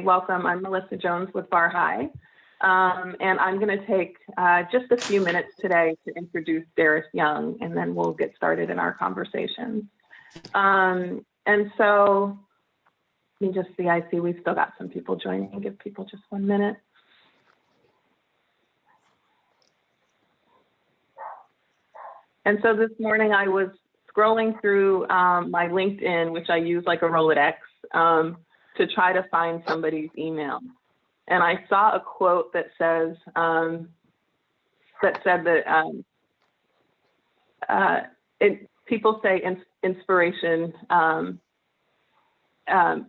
Welcome. I'm Melissa Jones with Bar High, and I'm going to take just a few minutes today to introduce Darius Young, and then we'll get started in our conversation. And so, let me just see, I see we've still got some people joining. Give people just 1 minute. And so this morning I was scrolling through my LinkedIn, which I use like a Rolodex, to try to find somebody's email. And I saw a quote that says, people say inspiration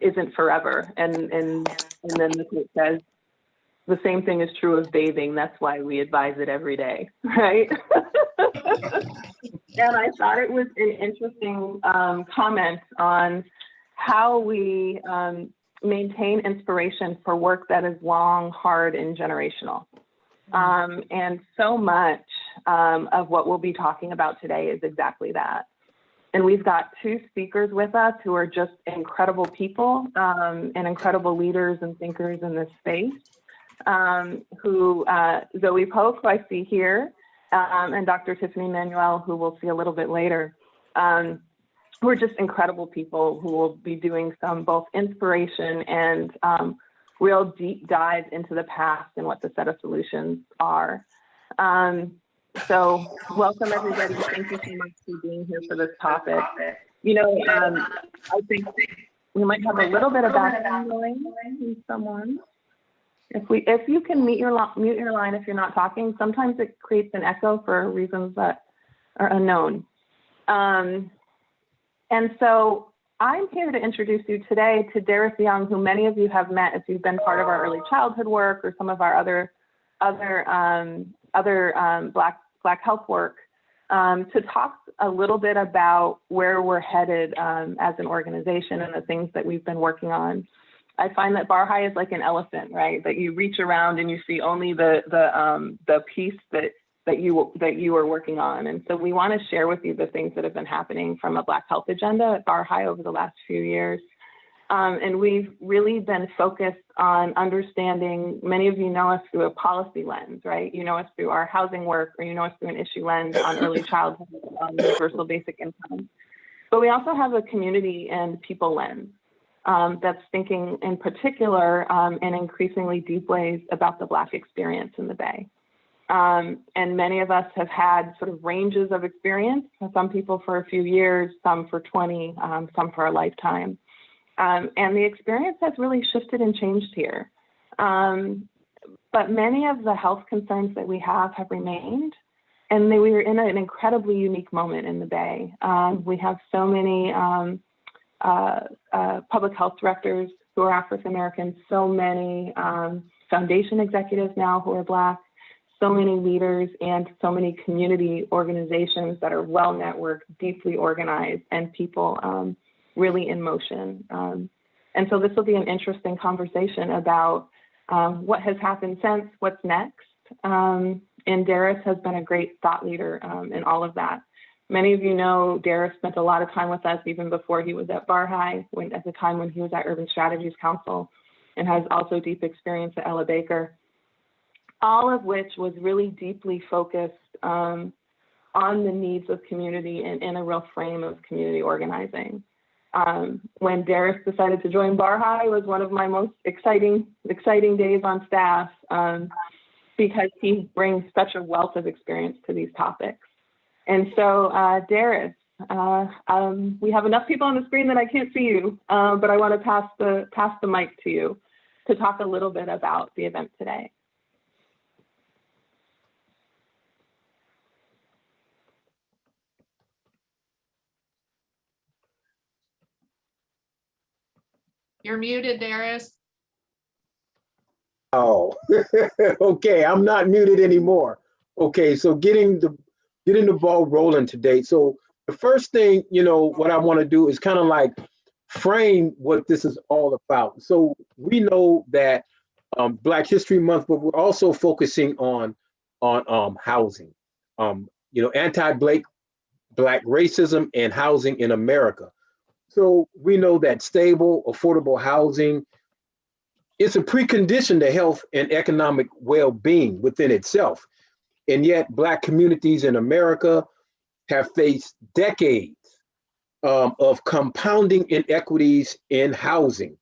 isn't forever. And then the quote says, the same thing is true of bathing. That's why we advise it every day, right? And I thought it was an interesting comment on how we maintain inspiration for work that is long, hard, and generational. And so much of what we'll be talking about today is exactly that. And we've got two speakers with us who are just incredible people and incredible leaders and thinkers in this space. Zoe Pope, who I see here, and Dr. Tiffany Manuel, who we'll see a little bit later. Who are just incredible people who will be doing some both inspiration and real deep dives into the past and what the set of solutions are. So welcome everybody. Thank you so much for being here for this topic. You know, I think we might have a little bit of background noise from someone. If you can mute your line if you're not talking, sometimes it creates an echo for reasons that are unknown. And so I'm here to introduce you today to Darius Young, who many of you have met if you've been part of our early childhood work or some of our other Black health work, to talk a little bit about where we're headed as an organization and the things that we've been working on. I find that Bar High is like an elephant, right? That you reach around and you see only the piece that you are working on. And so we want to share with you the things that have been happening from a Black health agenda at Bar High over the last few years. And we've really been focused on understanding, many of you know us through a policy lens, right? You know us through our housing work, or you know us through an issue lens on early childhood, on universal basic income. But we also have a community and people lens that's thinking in particular in increasingly deep ways about the Black experience in the Bay. And many of us have had sort of ranges of experience, some people for a few years, some for 20, some for a lifetime. And the experience has really shifted and changed here. But many of the health concerns that we have remained, and we are in an incredibly unique moment in the Bay. We have so many public health directors who are African American, so many foundation executives now who are Black, so many leaders and so many community organizations that are well networked, deeply organized, and people really in motion. And so this will be an interesting conversation about what has happened since, what's next. And Darius has been a great thought leader in all of that. Many of you know Darius spent a lot of time with us even before he was at Bar High, at the time when he was at Urban Strategies Council, and has also deep experience at Ella Baker. All of which was really deeply focused on the needs of community and in a real frame of community organizing. When Darius decided to join Bar High, it was one of my most exciting days on staff because he brings such a wealth of experience to these topics. And so Darius, we have enough people on the screen that I can't see you, but I want to pass the mic to you to talk a little bit about the event today. You're muted, Darius. Oh, okay. I'm not muted anymore. Okay, so getting the ball rolling today. So the first thing, what I want to do is kind of like frame what this is all about. So we know that Black History Month, but we're also focusing on housing. Anti-Black racism and housing in America. So we know that stable, affordable housing it's a precondition to health and economic well-being within itself. And yet Black communities in America have faced decades of compounding inequities in housing.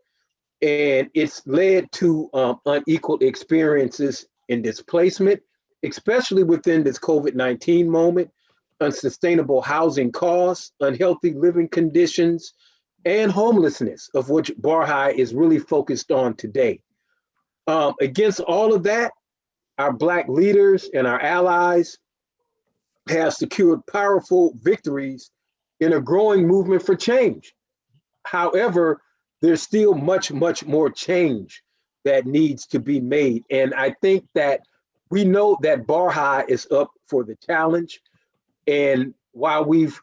And it's led to unequal experiences in displacement, especially within this COVID-19 moment, unsustainable housing costs, unhealthy living conditions, and homelessness, of which Barhai is really focused on today. Against all of that, our Black leaders and our allies have secured powerful victories in a growing movement for change. However, there's still much, much more change that needs to be made. And I think that we know that Barhai is up for the challenge. And while we've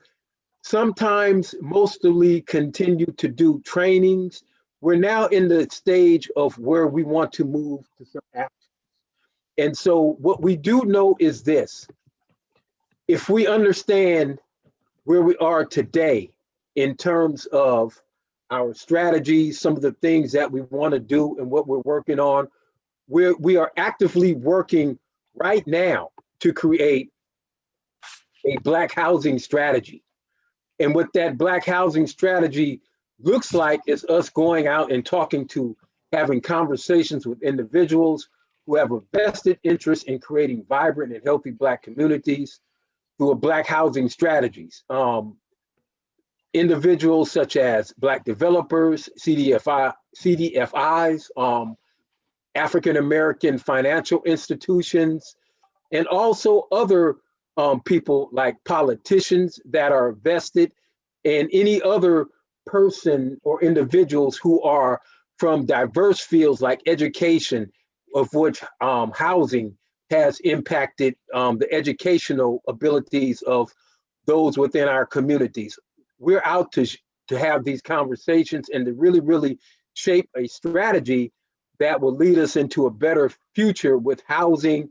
sometimes mostly continued to do trainings, we're now in the stage of where we want to move to some action. And so what we do know is this: if we understand where we are today in terms of our strategies, some of the things that we want to do and what we're working on, we are actively working right now to create a Black housing strategy. And what that Black housing strategy looks like is us going out and talking to, having conversations with individuals who have a vested interest in creating vibrant and healthy Black communities through a Black housing strategies. Individuals such as Black developers, CDFIs, African American financial institutions, and also other people like politicians that are vested, and any other person or individuals who are from diverse fields like education, of which housing has impacted the educational abilities of those within our communities. We're out to have these conversations and to really, really shape a strategy that will lead us into a better future with housing,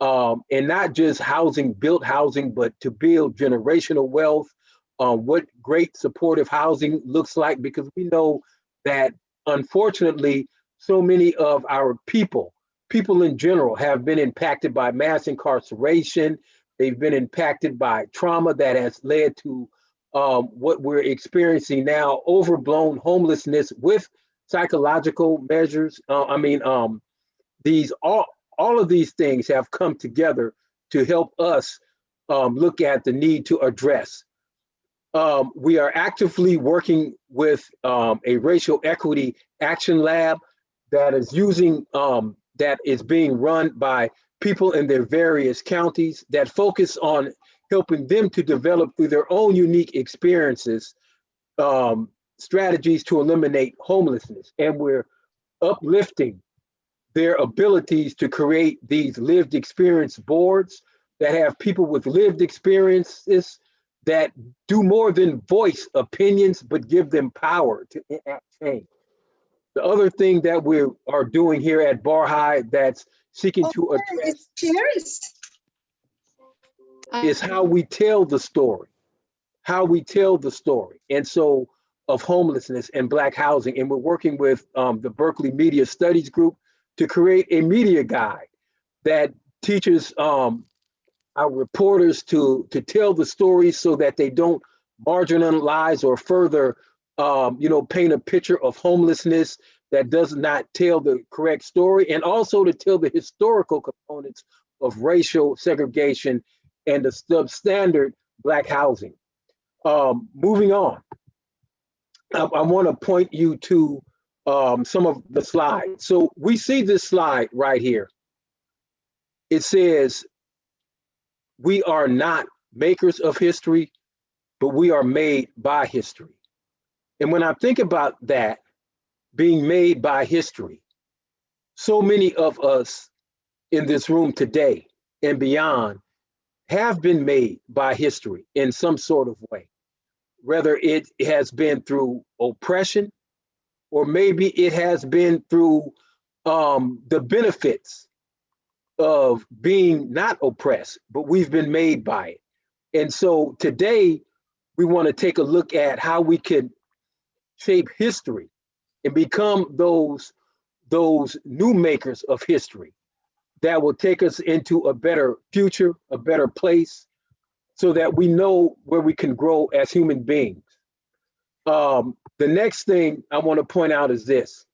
and not just housing, built housing, but to build generational wealth, what great supportive housing looks like, because we know that unfortunately, so many of our people in general have been impacted by mass incarceration. They've been impacted by trauma that has led to what we're experiencing now, overblown homelessness with psychological measures. These all of these things have come together to help us look at the need to address. We are actively working with a racial equity action lab that is being run by people in their various counties that focus on helping them to develop through their own unique experiences strategies to eliminate homelessness. And we're uplifting their abilities to create these lived experience boards that have people with lived experiences that do more than voice opinions, but give them power to enact change. The other thing that we are doing here at Barhai that's seeking to address is how we tell the story, And so of homelessness and Black housing. And we're working with the Berkeley Media Studies Group to create a media guide that teaches our reporters to tell the stories so that they don't marginalize or further paint a picture of homelessness that does not tell the correct story, and also to tell the historical components of racial segregation and the substandard Black housing. Moving on, I want to point you to some of the slides. So we see this slide right here. It says, we are not makers of history, but we are made by history. And when I think about that, being made by history, so many of us in this room today and beyond have been made by history in some sort of way, whether it has been through oppression, or maybe it has been through the benefits of being not oppressed, but we've been made by it. And so today, we want to take a look at how we can shape history and become those those new makers of history that will take us into a better future, a better place, so that we know where we can grow as human beings. The next thing I want to point out is this.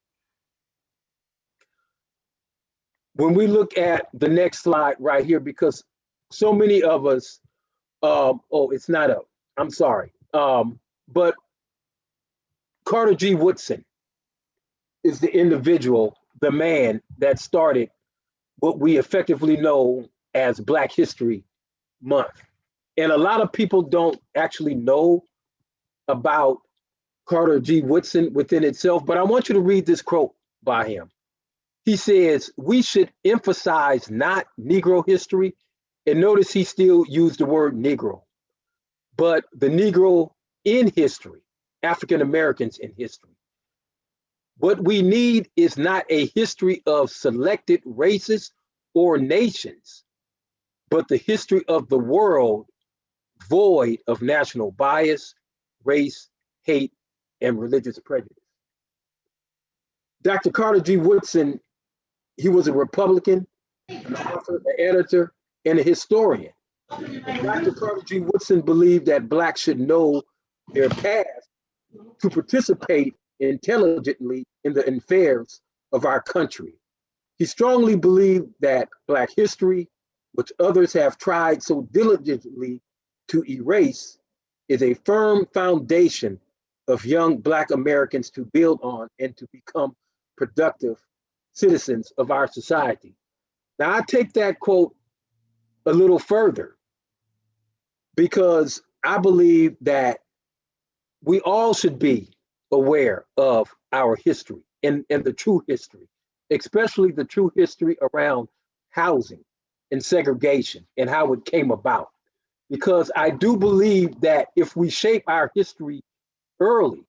When we look at the next slide right here, because so many of us, oh, it's not up. I'm sorry. But Carter G. Woodson is the individual, the man that started what we effectively know as Black History Month. And a lot of people don't actually know about Carter G. Woodson within itself, but I want you to read this quote by him. He says, we should emphasize not Negro history, and notice he still used the word Negro, but the Negro in history, African Americans in history. What we need is not a history of selected races or nations, but the history of the world void of national bias, race, hate, and religious prejudice. Dr. Carter G. Woodson, he was a Republican, an author, an editor, and a historian. Dr. Carter G. Woodson believed that Blacks should know their past to participate intelligently in the affairs of our country. He strongly believed that Black history, which others have tried so diligently to erase, is a firm foundation of young Black Americans to build on and to become productive citizens of our society. Now, I take that quote a little further because I believe that we all should be aware of our history and the true history, especially the true history around housing and segregation and how it came about. Because I do believe that if we shape our history early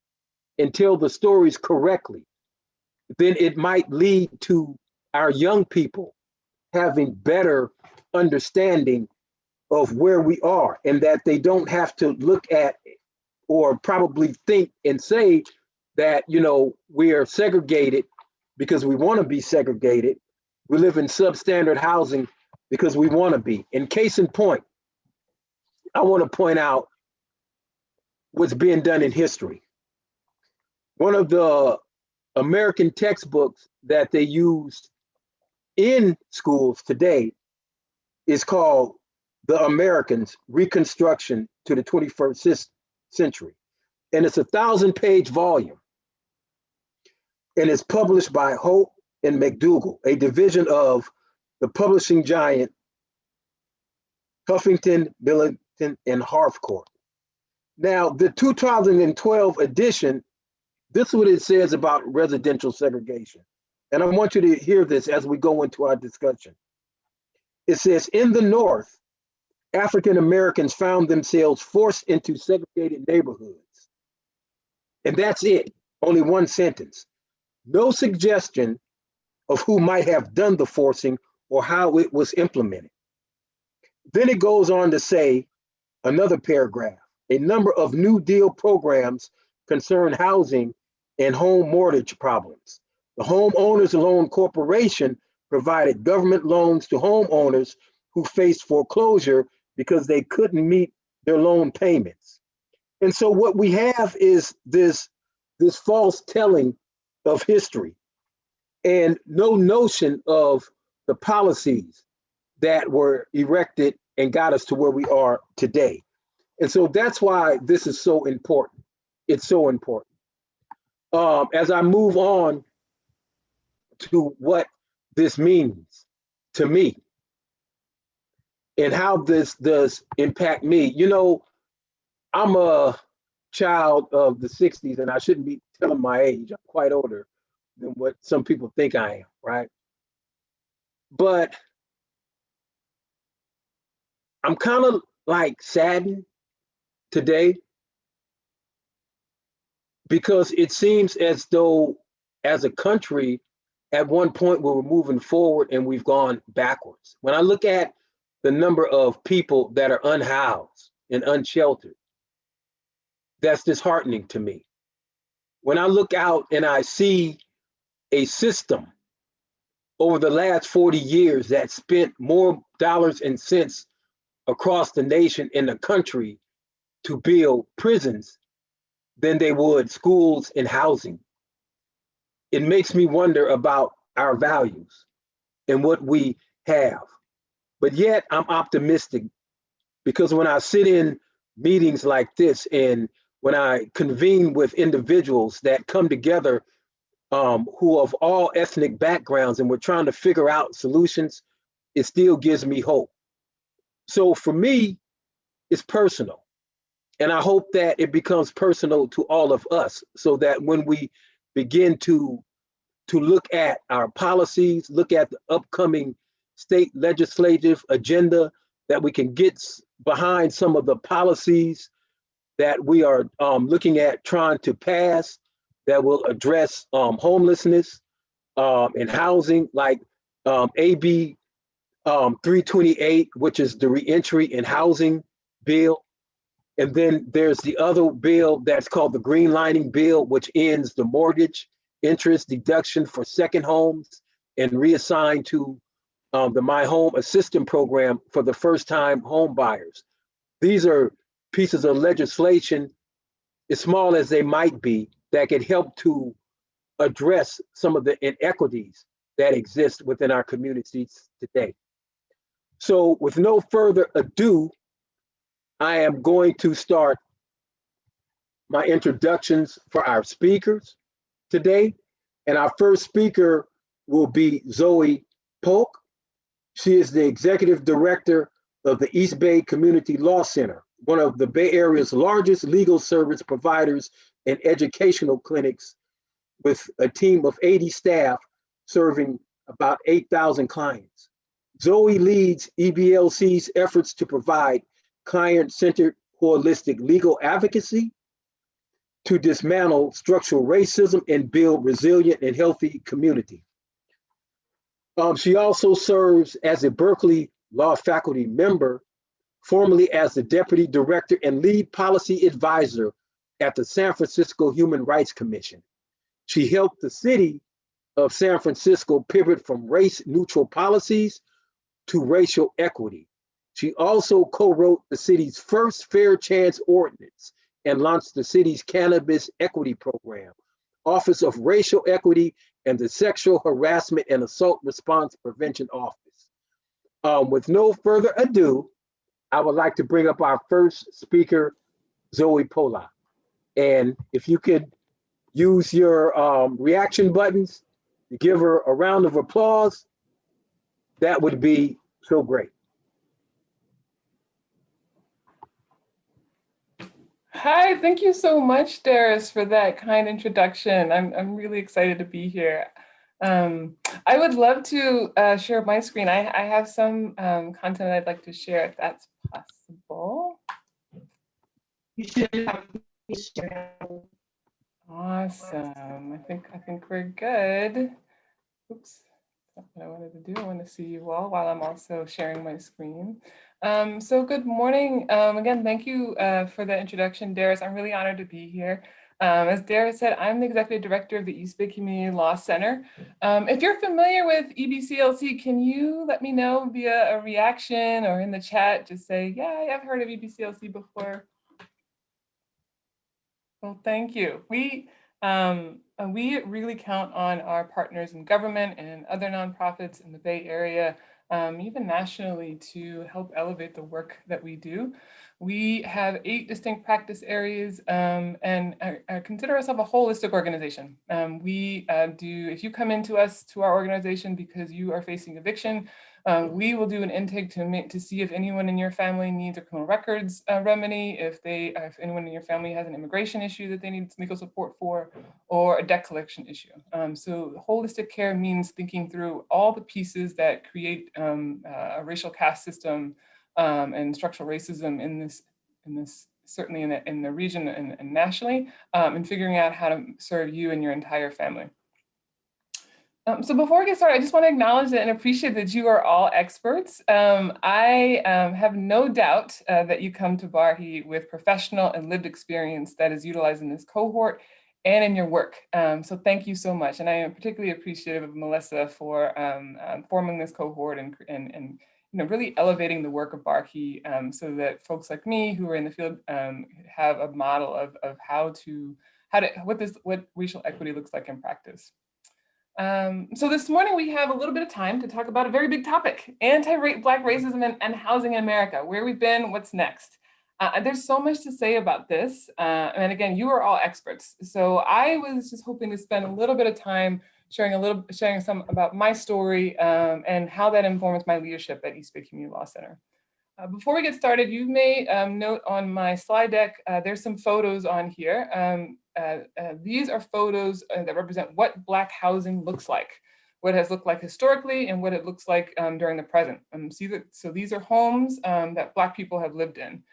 and tell the stories correctly, then it might lead to our young people having better understanding of where we are, and that they don't have to look at or probably think and say that, you know, we are segregated because we want to be segregated. We live in substandard housing because we want to be. In case in point, I want to point out what's being done in history. One of the American textbooks that they use in schools today is called The Americans, Reconstruction to the 21st Century. And it's a 1,000-page volume. And it's published by Holt and McDougall, a division of the publishing giant Huffington, Billington, and Harcourt. Now, the 2012 edition, this is what it says about residential segregation. And I want you to hear this as we go into our discussion. It says, in the North, African Americans found themselves forced into segregated neighborhoods. And that's it, only one sentence. No suggestion of who might have done the forcing or how it was implemented. Then it goes on to say, another paragraph, a number of New Deal programs concern housing and home mortgage problems. The Homeowners Loan Corporation provided government loans to homeowners who faced foreclosure because they couldn't meet their loan payments. And so what we have is this false telling of history and no notion of the policies that were erected and got us to where we are today. And so that's why this is so important. It's so important. As I move on to what this means to me and how this does impact me. You know, I'm a child of the 60s and I shouldn't be telling my age. I'm quite older than what some people think I am, right? But I'm kind of like saddened today because it seems as though as a country, at one point we were moving forward and we've gone backwards. When I look at the number of people that are unhoused and unsheltered, that's disheartening to me. When I look out and I see a system over the last 40 years that spent more dollars and cents across the nation and the country to build prisons than they would schools and housing. It makes me wonder about our values and what we have. But yet I'm optimistic because when I sit in meetings like this and when I convene with individuals that come together who of all ethnic backgrounds and we're trying to figure out solutions, it still gives me hope. So for me, it's personal. And I hope that it becomes personal to all of us so that when we begin to look at our policies, look at the upcoming state legislative agenda, that we can get behind some of the policies that we are looking at trying to pass that will address homelessness and housing, like AB 328, which is the reentry and housing bill. And then there's the other bill that's called the Greenlining Bill, which ends the mortgage interest deduction for second homes and reassigned to the My Home Assistance Program for the first-time home buyers. These are pieces of legislation, as small as they might be, that could help to address some of the inequities that exist within our communities today. So with no further ado, I am going to start my introductions for our speakers today. And our first speaker will be Zoe Polk. She is the executive director of the East Bay Community Law Center, one of the Bay Area's largest legal service providers and educational clinics, with a team of 80 staff serving about 8,000 clients. Zoe leads EBLC's efforts to provide client-centered holistic legal advocacy, to dismantle structural racism and build resilient and healthy community. She also serves as a Berkeley Law faculty member, formerly as the deputy director and lead policy advisor at the San Francisco Human Rights Commission. She helped the city of San Francisco pivot from race-neutral policies to racial equity. She also co-wrote the city's first fair chance ordinance and launched the city's cannabis equity program, Office of Racial Equity, and the Sexual Harassment and Assault Response Prevention Office. With no further ado, I would like to bring up our first speaker, Zoe Polak. And if you could use your reaction buttons to give her a round of applause, that would be so great. Hi, thank you so much, Darius, for that kind introduction. I'm really excited to be here. I would love to share my screen. I have some content I'd like to share if that's possible. You should have shared. Awesome. I think we're good. Oops, that's not what I wanted to do. I want to see you all while I'm also sharing my screen. So good morning. Again, thank you for the introduction, Darius. I'm really honored to be here. As Darius said, I'm the executive director of the East Bay Community Law Center. If you're familiar with EBCLC, can you let me know via a reaction or in the chat? Just say, yeah, I've heard of EBCLC before. Well, thank you. We really count on our partners in government and other nonprofits in the Bay Area, even nationally, to help elevate the work that we do. We have 8 distinct practice areas and consider ourselves a holistic organization. If you come into us, to our organization, because you are facing eviction, we will do an intake to see if anyone in your family needs a criminal records remedy, if anyone in your family has an immigration issue that they need legal support for, or a debt collection issue. So holistic care means thinking through all the pieces that create a racial caste system and structural racism in this certainly in the region and nationally, and figuring out how to serve you and your entire family. So before we get started, I just want to acknowledge that and appreciate that you are all experts. I have no doubt that you come to Barhi with professional and lived experience that is utilized in this cohort and in your work. So thank you so much. And I am particularly appreciative of Melissa for forming this cohort and really elevating the work of Barkey so that folks like me who are in the field have a model of what racial equity looks like in practice. So this morning we have a little bit of time to talk about a very big topic, anti-Black racism and housing in America, where we've been, what's next. There's so much to say about this. And again, you are all experts. So I was just hoping to spend a little bit of time sharing some about my story and how that informs my leadership at East Bay Community Law Center. Before we get started, you may note on my slide deck, there's some photos on here. These are photos that represent what Black housing looks like, what it has looked like historically and what it looks like during the present. So these are homes that Black people have lived in.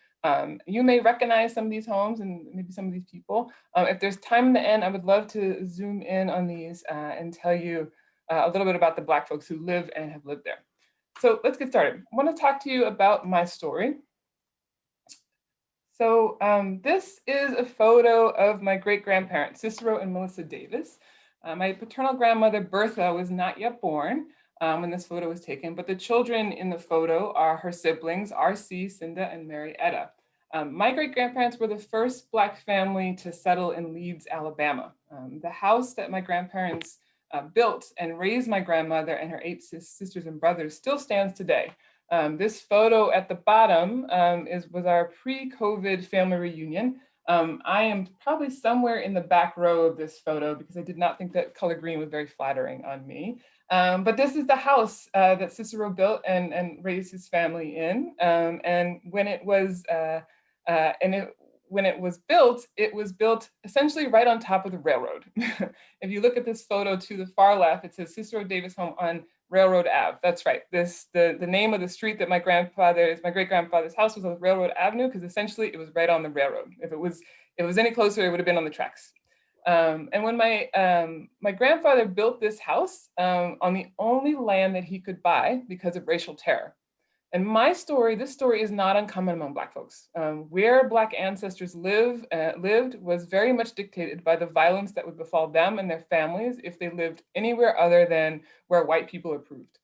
You may recognize some of these homes and maybe some of these people. If there's time in the end, I would love to zoom in on these and tell you a little bit about the Black folks who live and have lived there. So let's get started. I want to talk to you about my story. So this is a photo of my great-grandparents, Cicero and Melissa Davis. My paternal grandmother, Bertha, was not yet born when this photo was taken, but the children in the photo are her siblings, R.C., Cinda, and Mary Etta. My great-grandparents were the first Black family to settle in Leeds, Alabama. The house that my grandparents built and raised my grandmother and her 8 sisters and brothers still stands today. This photo at the bottom was our pre-COVID family reunion. I am probably somewhere in the back row of this photo because I did not think that color green was very flattering on me. But this is the house that Cicero built and raised his family in. And when it was built, it was built essentially right on top of the railroad. If you look at this photo to the far left, it says Cicero Davis Home on Railroad Ave. That's right. The name of the street that my great-grandfather's house was on Railroad Avenue because essentially it was right on the railroad. If it was any closer, it would have been on the tracks. And when my grandfather built this house on the only land that he could buy because of racial terror. And this story is not uncommon among Black folks. Where Black ancestors lived was very much dictated by the violence that would befall them and their families if they lived anywhere other than where white people approved.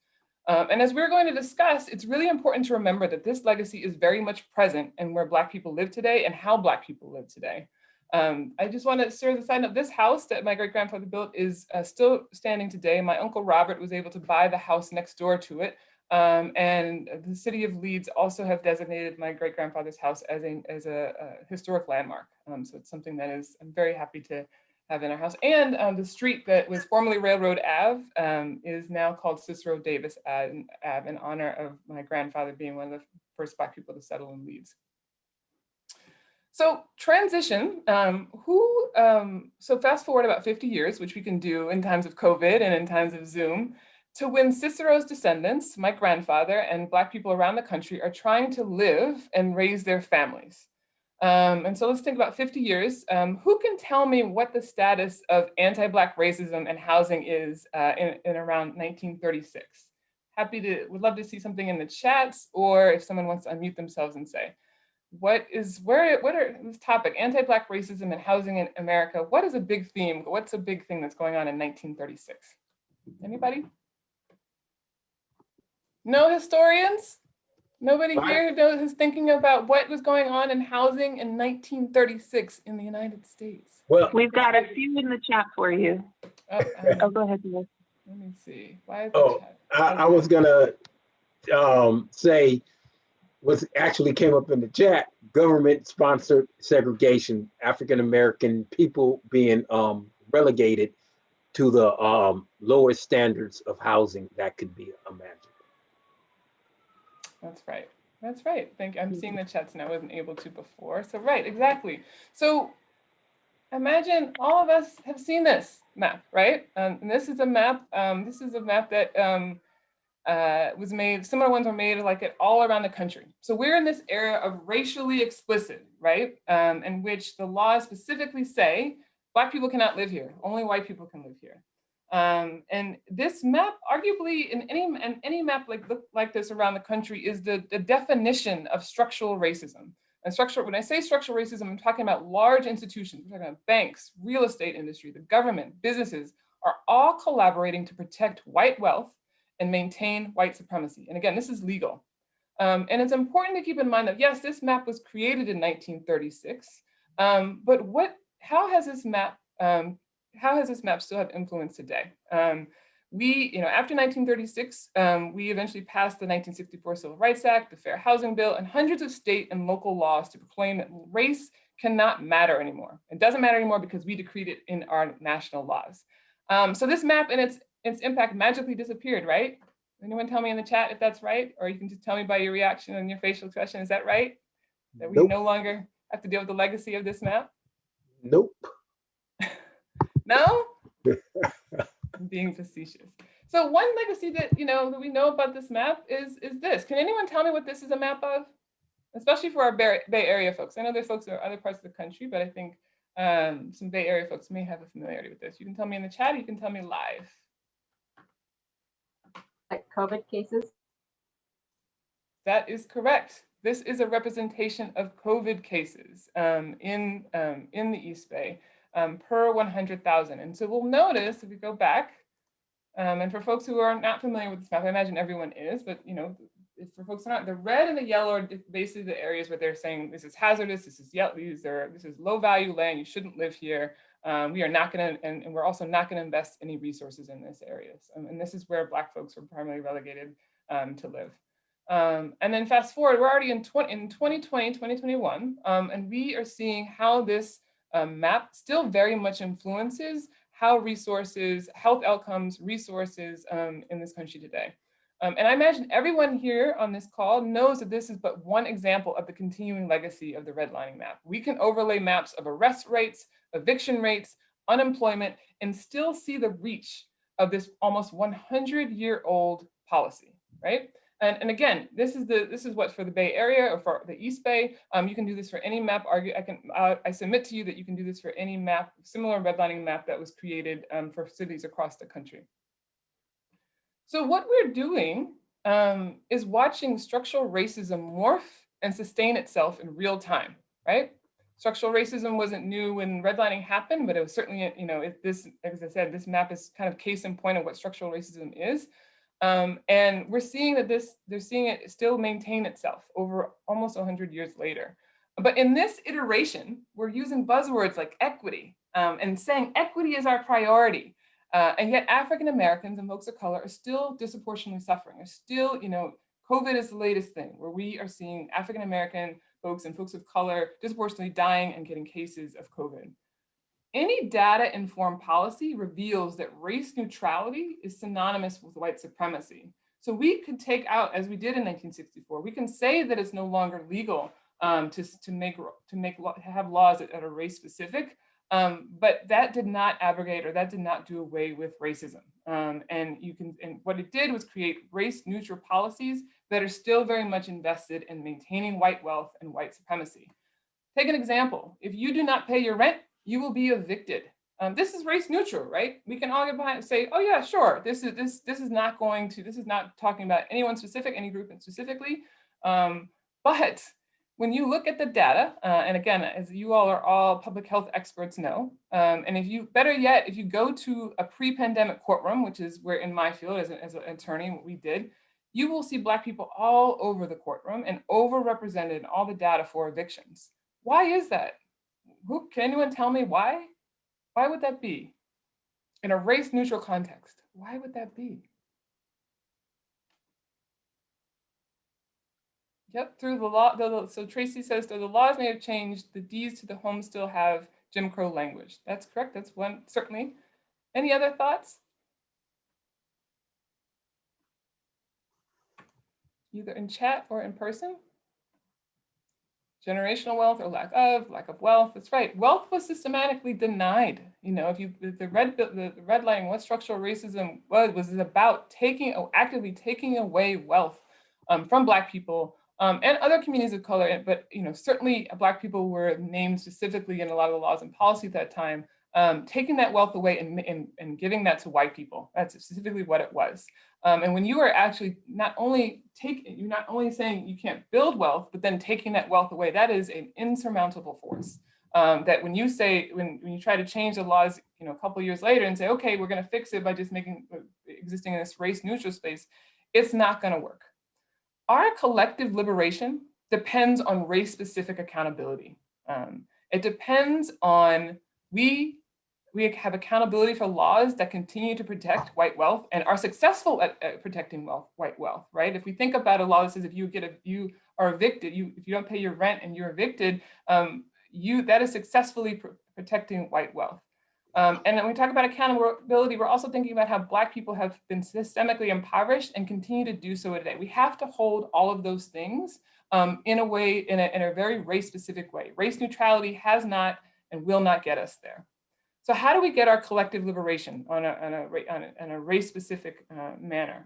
And as we're going to discuss, it's really important to remember that this legacy is very much present in where Black people live today and how Black people live today. I just want to serve the side note, this house that my great-grandfather built is still standing today. My Uncle Robert was able to buy the house next door to it. And the city of Leeds also have designated my great-grandfather's house as a historic landmark. So it's something that I'm very happy to have in our house. And the street that was formerly Railroad Ave is now called Cicero Davis Ave in honor of my grandfather being one of the first Black people to settle in Leeds. So transition, so fast forward about 50 years, which we can do in times of COVID and in times of Zoom, to when Cicero's descendants, my grandfather, and Black people around the country are trying to live and raise their families. And so let's think about 50 years. Who can tell me what the status of anti-Black racism and housing is in around 1936? Would love to see something in the chats, or if someone wants to unmute themselves and say, what are this topic, anti-Black racism and housing in America? What is a big theme? What's a big thing that's going on in 1936? Anybody? No historians? Nobody here who's thinking about what was going on in housing in 1936 in the United States? Well, We've got a few in the chat for you. Oh, Go ahead, Liz. let me see. Why is the chat? I was gonna say what actually came up in the chat: government-sponsored segregation, African American people being relegated to the lowest standards of housing that could be imagined. That's right. That's right. Thank you. I'm seeing the chats now. I wasn't able to before. So right, exactly. So imagine all of us have seen this map, right? And this is a map. This is a map that was made. Similar ones were made like it all around the country. So we're in this era of racially explicit, right? In which the laws specifically say Black people cannot live here. Only white people can live here. And this map, arguably, in any map like this around the country, is the definition of structural racism. And when I say structural racism, I'm talking about large institutions. We're talking about banks, real estate industry, the government, businesses are all collaborating to protect white wealth and maintain white supremacy. And again, this is legal. And it's important to keep in mind that, yes, this map was created in 1936, but how has this map still have influence today? After 1936, we eventually passed the 1964 Civil Rights Act, the Fair Housing Bill, and hundreds of state and local laws to proclaim that race cannot matter anymore. It doesn't matter anymore because we decreed it in our national laws. So this map and its impact magically disappeared, right? Anyone tell me in the chat if that's right? Or you can just tell me by your reaction and your facial expression, is that right? That we Nope. no longer have to deal with the legacy of this map? Nope. No? I'm being facetious. So one legacy that that we know about this map is this. Can anyone tell me what this is a map of? Especially for our Bay Area folks. I know there's folks in other parts of the country, but I think some Bay Area folks may have a familiarity with this. You can tell me in the chat, or you can tell me live. Like COVID cases? That is correct. This is a representation of COVID cases in the East Bay per 100,000. And so we'll notice if we go back, and for folks who are not familiar with this map, I imagine everyone is, but if for folks who are not, the red and the yellow are basically the areas where they're saying this is hazardous, this is low value land, you shouldn't live here. We are not going to, and we're also not going to invest any resources in this areas. And this is where Black folks are primarily relegated to live. And then fast forward, we're already in 2020, 2021, and we are seeing how this map still very much influences how resources, health outcomes, resources in this country today. And I imagine everyone here on this call knows that this is but one example of the continuing legacy of the redlining map. We can overlay maps of arrest rates, eviction rates, unemployment, and still see the reach of this almost 100-year-old policy, right? And again, this is what's for the Bay Area or for the East Bay. You can do this for any map. I submit to you that you can do this for any map, similar redlining map that was created for cities across the country. So what we're doing is watching structural racism morph and sustain itself in real time, right? Structural racism wasn't new when redlining happened, but it was certainly, as I said, this map is kind of case in point of what structural racism is. And we're seeing that they're seeing it still maintain itself over almost 100 years later. But in this iteration, we're using buzzwords like equity and saying equity is our priority. And yet African Americans and folks of color are still disproportionately suffering. Are still, COVID is the latest thing where we are seeing African American folks and folks of color disproportionately dying and getting cases of COVID. Any data-informed policy reveals that race neutrality is synonymous with white supremacy. So we could take out, as we did in 1964, we can say that it's no longer legal to have laws that are race specific, but that did not abrogate or that did not do away with racism. And what it did was create race neutral policies that are still very much invested in maintaining white wealth and white supremacy. Take an example. If you do not pay your rent, you will be evicted. This is race neutral, right? We can all get behind and say, oh yeah, sure. This is not talking about anyone specific, any group specifically. But when you look at the data, and again, as you all are all public health experts know, and if you go to a pre-pandemic courtroom, which is where in my field as an attorney, what we did, you will see Black people all over the courtroom and overrepresented in all the data for evictions. Why is that? Can anyone tell me why? Why would that be? In a race neutral context, why would that be? Yep, through the law, so Tracy says, though the laws may have changed, the deeds to the home still have Jim Crow language. That's correct, that's one, certainly. Any other thoughts? Either in chat or in person? Generational wealth or lack of wealth. That's right. Wealth was systematically denied. The redlining, what structural racism was about actively taking away wealth from Black people and other communities of color. But certainly Black people were named specifically in a lot of the laws and policy at that time taking that wealth away and giving that to white people. That's specifically what it was. And when you are actually you're not only saying you can't build wealth, but then taking that wealth away, that is an insurmountable force. That when you try to change the laws, a couple of years later and say, okay, we're going to fix it by just existing in this race neutral space, it's not going to work. Our collective liberation depends on race specific accountability. It depends on we have accountability for laws that continue to protect white wealth and are successful at protecting white wealth, right? If we think about a law that says if you are evicted, if you don't pay your rent and you're evicted, that is successfully protecting white wealth. And when we talk about accountability, we're also thinking about how Black people have been systemically impoverished and continue to do so today. We have to hold all of those things in a very race-specific way. Race neutrality has not and will not get us there. So how do we get our collective liberation on a race-specific manner?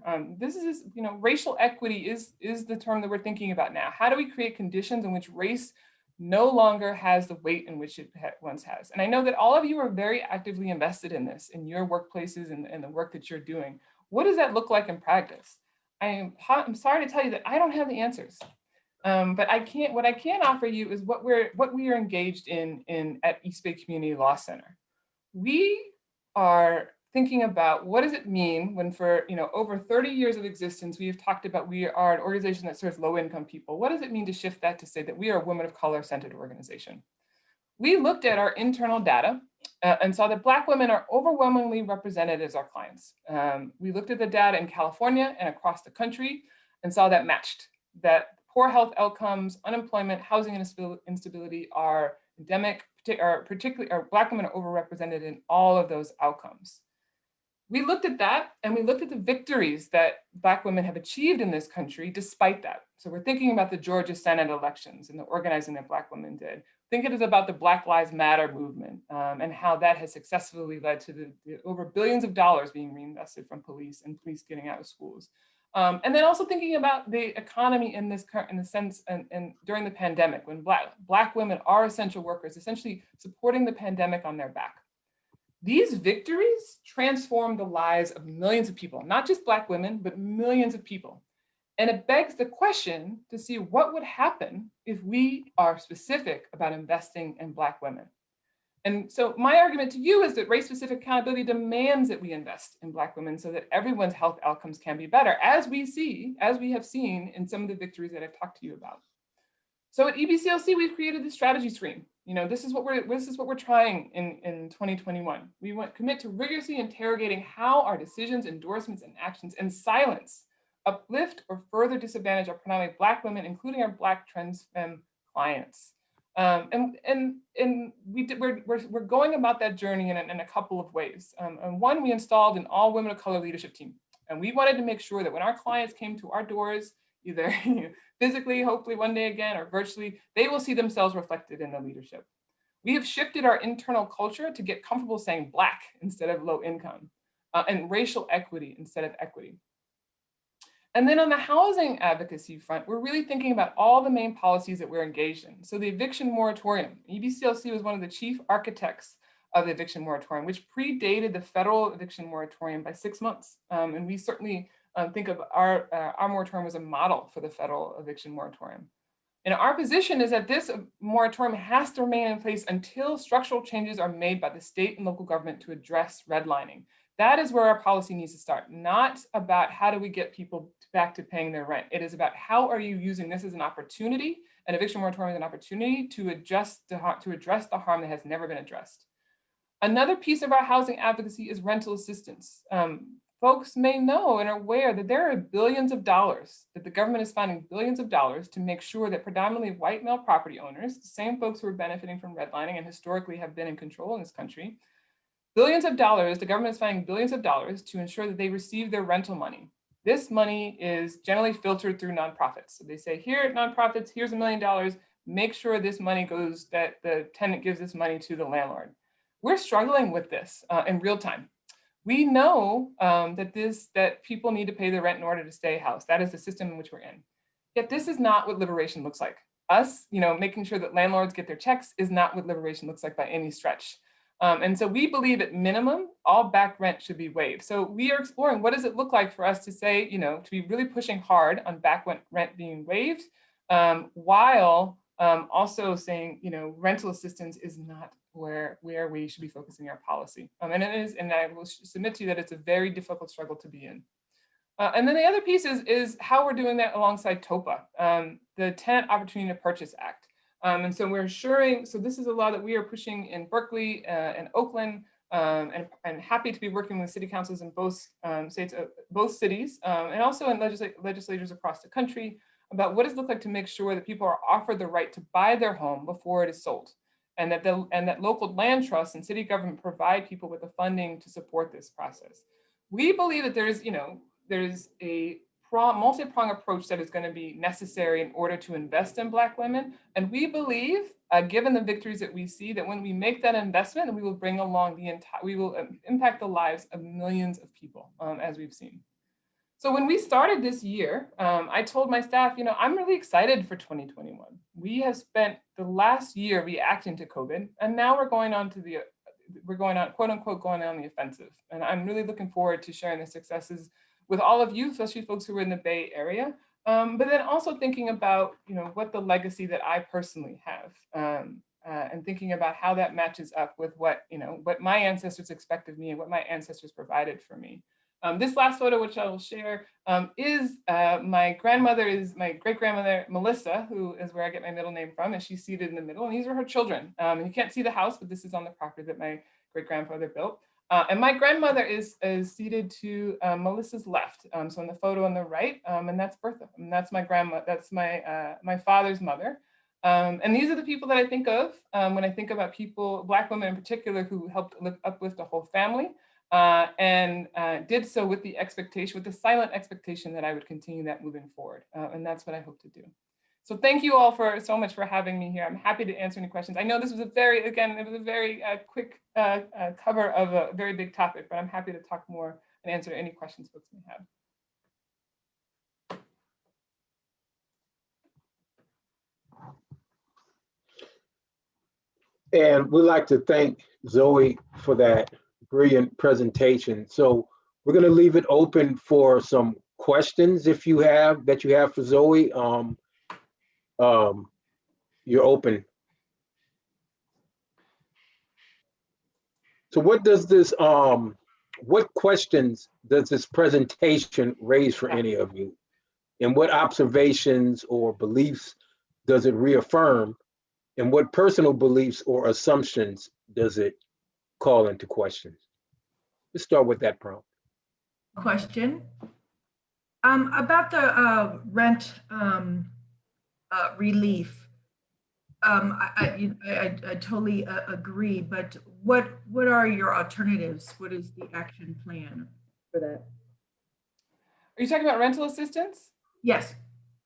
Racial equity is the term that we're thinking about now. How do we create conditions in which race no longer has the weight in which it once has? And I know that all of you are very actively invested in this, in your workplaces and the work that you're doing. What does that look like in practice? I'm sorry to tell you that I don't have the answers. But what I can offer you is what we are engaged in at East Bay Community Law Center. We are thinking about what does it mean when for over 30 years of existence, we have talked about we are an organization that serves low-income people. What does it mean to shift that to say that we are a women of color-centered organization? We looked at our internal data and saw that Black women are overwhelmingly represented as our clients. We looked at the data in California and across the country and saw that matched, that poor health outcomes, unemployment, housing instability are endemic, particularly Black women are overrepresented in all of those outcomes. We looked at that and we looked at the victories that Black women have achieved in this country despite that. So we're thinking about the Georgia Senate elections and the organizing that Black women did. Think it is about the Black Lives Matter movement and how that has successfully led to the over billions of dollars being reinvested from police and police getting out of schools. And then also thinking about the economy in the sense and during the pandemic, when Black women are essential workers, essentially supporting the pandemic on their back. These victories transform the lives of millions of people, not just Black women, but millions of people. And it begs the question to see what would happen if we are specific about investing in Black women. And so my argument to you is that race-specific accountability demands that we invest in Black women so that everyone's health outcomes can be better, as we have seen in some of the victories that I've talked to you about. So at EBCLC, we've created the strategy screen. This is what we're trying in 2021. We commit to rigorously interrogating how our decisions, endorsements, and actions in silence uplift or further disadvantage our predominantly Black women, including our Black trans femme clients. We're going about that journey in a couple of ways. And one, we installed an all women of color leadership team. And we wanted to make sure that when our clients came to our doors, either physically, hopefully one day again, or virtually, they will see themselves reflected in the leadership. We have shifted our internal culture to get comfortable saying Black instead of low income, and racial equity instead of equity. And then on the housing advocacy front, we're really thinking about all the main policies that we're engaged in. So the eviction moratorium, EBCLC was one of the chief architects of the eviction moratorium, which predated the federal eviction moratorium by 6 months. And we certainly think of our moratorium as a model for the federal eviction moratorium. And our position is that this moratorium has to remain in place until structural changes are made by the state and local government to address redlining. That is where our policy needs to start, not about how do we get people back to paying their rent. It is about how are you using this as an opportunity, an eviction moratorium as an opportunity to address the harm that has never been addressed. Another piece of our housing advocacy is rental assistance. Folks may know and are aware that there are billions of dollars, that the government is finding billions of dollars to make sure that predominantly white male property owners, the same folks who are benefiting from redlining and historically have been in control in this country, billions of dollars, the government is finding billions of dollars to ensure that they receive their rental money. This money is generally filtered through nonprofits. So they say, here at nonprofits, here's $1 million, make sure this money goes, that the tenant gives this money to the landlord. We're struggling with this in real time. We know that people need to pay their rent in order to stay housed. That is the system in which we're in. Yet this is not what liberation looks like. Us, making sure that landlords get their checks is not what liberation looks like by any stretch. And so we believe at minimum, all back rent should be waived. So we are exploring what does it look like for us to say, to be really pushing hard on back rent being waived, while also saying, rental assistance is not where we should be focusing our policy. And it is, and I will submit to you that it's a very difficult struggle to be in. And then the other piece is how we're doing that alongside TOPA, the Tenant Opportunity to Purchase Act. And so we're ensuring, so this is a law that we are pushing in Berkeley and Oakland, and happy to be working with city councils in both states, both cities, and also in legislators across the country about what does it look like to make sure that people are offered the right to buy their home before it is sold, and that local land trusts and city government provide people with the funding to support this process. We believe that there's a multi-pronged approach that is going to be necessary in order to invest in Black women. And we believe, given the victories that we see, that when we make that investment, we will bring along we will impact the lives of millions of people, as we've seen. So when we started this year, I told my staff, I'm really excited for 2021. We have spent the last year reacting to COVID, and now we're going on, quote unquote, going on the offensive. And I'm really looking forward to sharing the successes with all of you, especially folks who are in the Bay Area, but then also thinking about, what the legacy that I personally have, and thinking about how that matches up with what my ancestors expect of me and what my ancestors provided for me. This last photo, which I will share, is my great-grandmother, Melissa, who is where I get my middle name from, and she's seated in the middle, and these are her children. And you can't see the house, but this is on the property that my great-grandfather built. And my grandmother is seated to Melissa's left. So in the photo on the right, and that's Bertha, and that's my grandma, that's my father's mother. And these are the people that I think of when I think about people, Black women in particular, who helped uplift a whole family, and did so with the silent expectation that I would continue that moving forward. And that's what I hope to do. So thank you all so much for having me here. I'm happy to answer any questions. I know this was a very quick cover of a very big topic, but I'm happy to talk more and answer any questions folks may have. And we'd like to thank Zoe for that brilliant presentation. So we're going to leave it open for some questions that you have for Zoe. You're open. So what questions does this presentation raise for any of you? And what observations or beliefs does it reaffirm? And what personal beliefs or assumptions does it call into question? Let's start with that prompt. Question about the rent relief. I totally agree, but what are your alternatives? What is the action plan for that? Are you talking about rental assistance? Yes.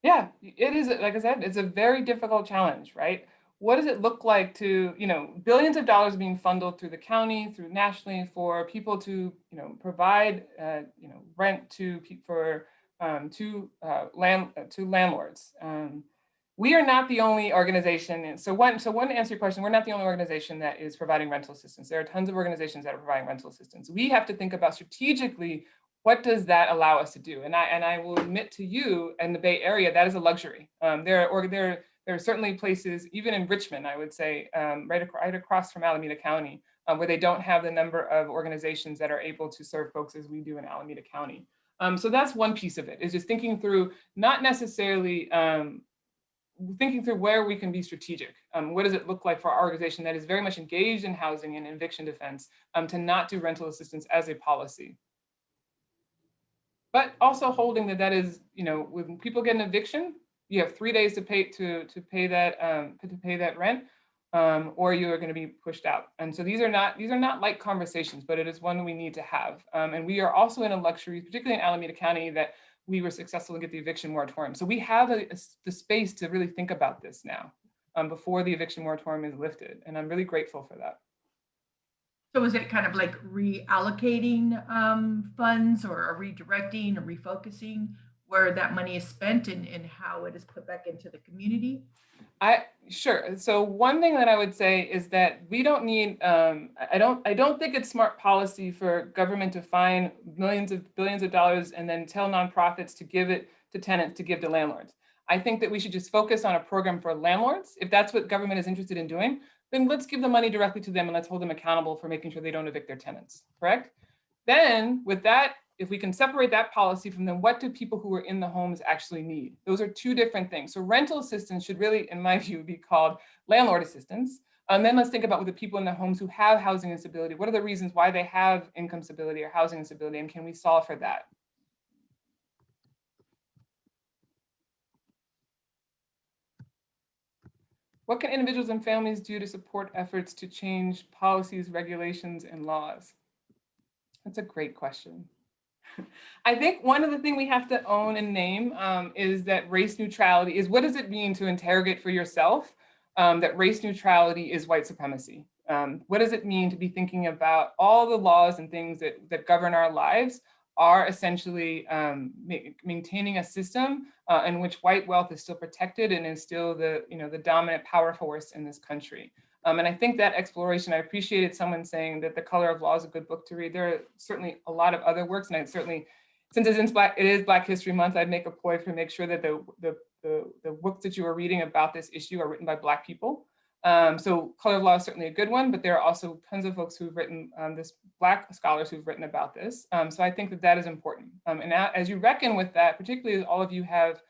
Yeah, it is. Like I said, it's a very difficult challenge, right? What does it look like to, billions of dollars being funneled through the county, through nationally, for people to, provide, rent to landlords. We are not the only organization. And so one to answer your question, we're not the only organization that is providing rental assistance. There are tons of organizations that are providing rental assistance. We have to think about strategically, what does that allow us to do? And I will admit to you, in the Bay Area, that is a luxury. There are certainly places, even in Richmond, I would say, right across from Alameda County, where they don't have the number of organizations that are able to serve folks as we do in Alameda County. So that's one piece of it, is just thinking through, not necessarily thinking through where we can be strategic. What does it look like for our organization that is very much engaged in housing and eviction defense to not do rental assistance as a policy? But also holding that is, when people get an eviction, you have 3 days to pay that rent, or you are going to be pushed out. And so these are not light conversations, but it is one we need to have. And we are also in a luxury, particularly in Alameda County, that we were successful in get the eviction moratorium. So we have the space to really think about this now, before the eviction moratorium is lifted. And I'm really grateful for that. So is it kind of like reallocating funds, or redirecting or refocusing? where that money is spent and how it is put back into the community? Sure. So one thing that I would say is that we don't need, I don't think it's smart policy for government to find millions of billions of dollars and then tell nonprofits to give it to tenants to give to landlords. I think that we should just focus on a program for landlords. If that's what government is interested in doing, then let's give the money directly to them and let's hold them accountable for making sure they don't evict their tenants, correct? Then with that, if we can separate that policy from then what do people who are in the homes actually need? Those are two different things. So rental assistance should really, in my view, be called landlord assistance. And then let's think about with the people in the homes who have housing instability. What are the reasons why they have income stability or housing instability, and can we solve for that? What can individuals and families do to support efforts to change policies, regulations, and laws? That's a great question. I think one of the things we have to own and name is that race neutrality is, what does it mean to interrogate for yourself that race neutrality is white supremacy? What does it mean to be thinking about all the laws and things that govern our lives are essentially maintaining a system in which white wealth is still protected and is still the dominant power force in this country. And I think that exploration, I appreciated someone saying that The Color of Law is a good book to read. There are certainly a lot of other works, and I certainly, since it is Black History Month, I'd make a point to make sure that the books that you are reading about this issue are written by Black people. So Color of Law is certainly a good one, but there are also tons of folks who've written, Black scholars who've written about this. So I think that that is important. And as you reckon with that, particularly as all of you have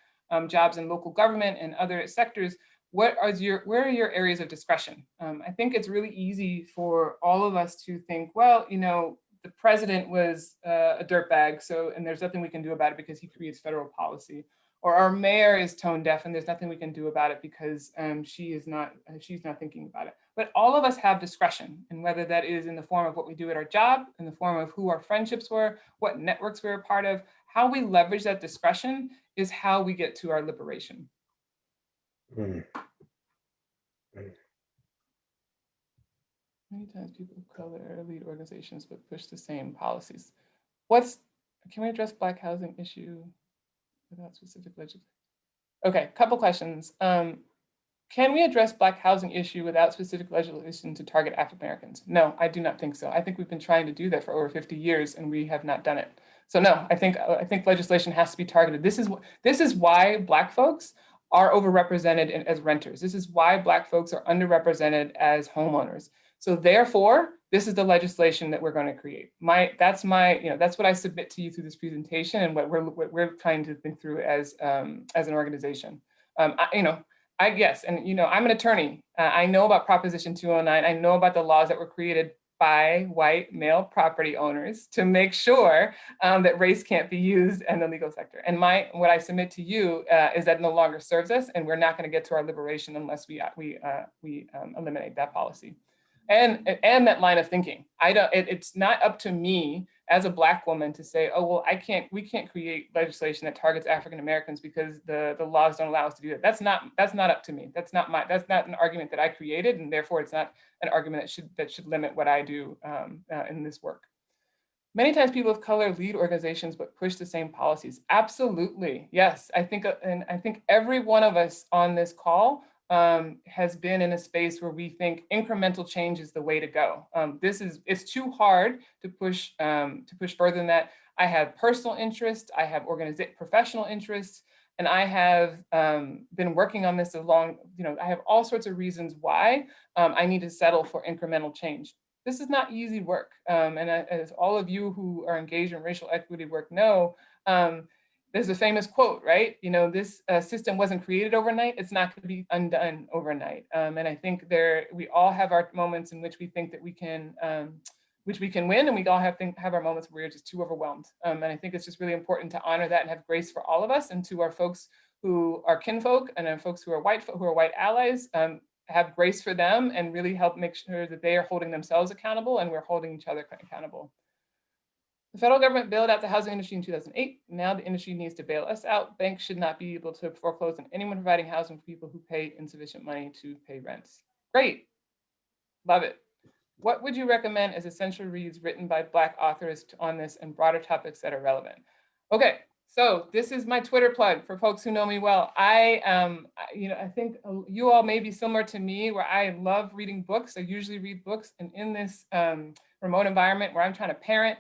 jobs in local government and other sectors, where are your areas of discretion? I think it's really easy for all of us to think, well, the president was a dirtbag, and there's nothing we can do about it because he creates federal policy. Or our mayor is tone deaf and there's nothing we can do about it because she's not thinking about it. But all of us have discretion, and whether that is in the form of what we do at our job, in the form of who our friendships were, what networks we're a part of, how we leverage that discretion is how we get to our liberation. Mm. Many times people of color lead organizations but push the same policies. Can we address Black housing issue without specific legislation? Okay, couple questions. Can we address Black housing issue without specific legislation to target African Americans? No, I do not think so. I think we've been trying to do that for over 50 years and we have not done it. So no, I think legislation has to be targeted. This is why Black folks are overrepresented as renters. This is why Black folks are underrepresented as homeowners. So therefore, this is the legislation that we're going to create. That's what I submit to you through this presentation and what we're trying to think through as an organization. I'm an attorney. I know about Proposition 209. I know about the laws that were created by white male property owners to make sure that race can't be used in the legal sector. And what I submit to you is that no longer serves us, and we're not going to get to our liberation unless we eliminate that policy. And that line of thinking. It's not up to me as a Black woman to say, oh, well, we can't create legislation that targets African Americans because the laws don't allow us to do that. That's not up to me. That's not an argument that I created, and therefore it's not an argument that should limit what I do in this work. Many times people of color lead organizations but push the same policies. Absolutely, yes. I think every one of us on this call has been in a space where we think incremental change is the way to go. It's too hard to push further than that. I have personal interests, I have professional interests, and I have been working on this I have all sorts of reasons why I need to settle for incremental change. This is not easy work. And as all of you who are engaged in racial equity work know, there's a famous quote, right? This system wasn't created overnight. It's not going to be undone overnight. And I think we all have our moments in which we think that we can win, and we all have our moments where we're just too overwhelmed. And I think it's just really important to honor that and have grace for all of us, and to our folks who are kinfolk and our folks who are white allies, have grace for them and really help make sure that they are holding themselves accountable and we're holding each other accountable. The federal government bailed out the housing industry in 2008. Now the industry needs to bail us out. Banks should not be able to foreclose on anyone providing housing for people who pay insufficient money to pay rents. Great, love it. What would you recommend as essential reads written by Black authors on this and broader topics that are relevant? Okay, So this is my Twitter plug for folks who know me well. I think you all may be similar to me, where I love reading books. I usually read books, and in this remote environment where I'm trying to parent,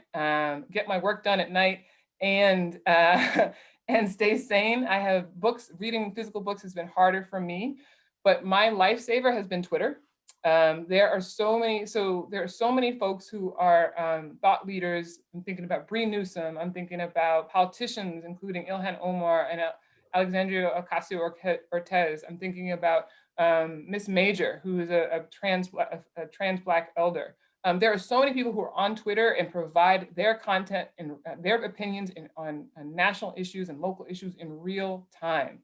get my work done at night, and and stay sane, I have books. Reading physical books has been harder for me, but my lifesaver has been Twitter. There are so many folks who are thought leaders. I'm thinking about Bree Newsom. I'm thinking about politicians, including Ilhan Omar and Alexandria Ocasio-Cortez. I'm thinking about Miss Major, who is a trans Black elder. There are so many people who are on Twitter and provide their content and their opinions on national issues and local issues in real time.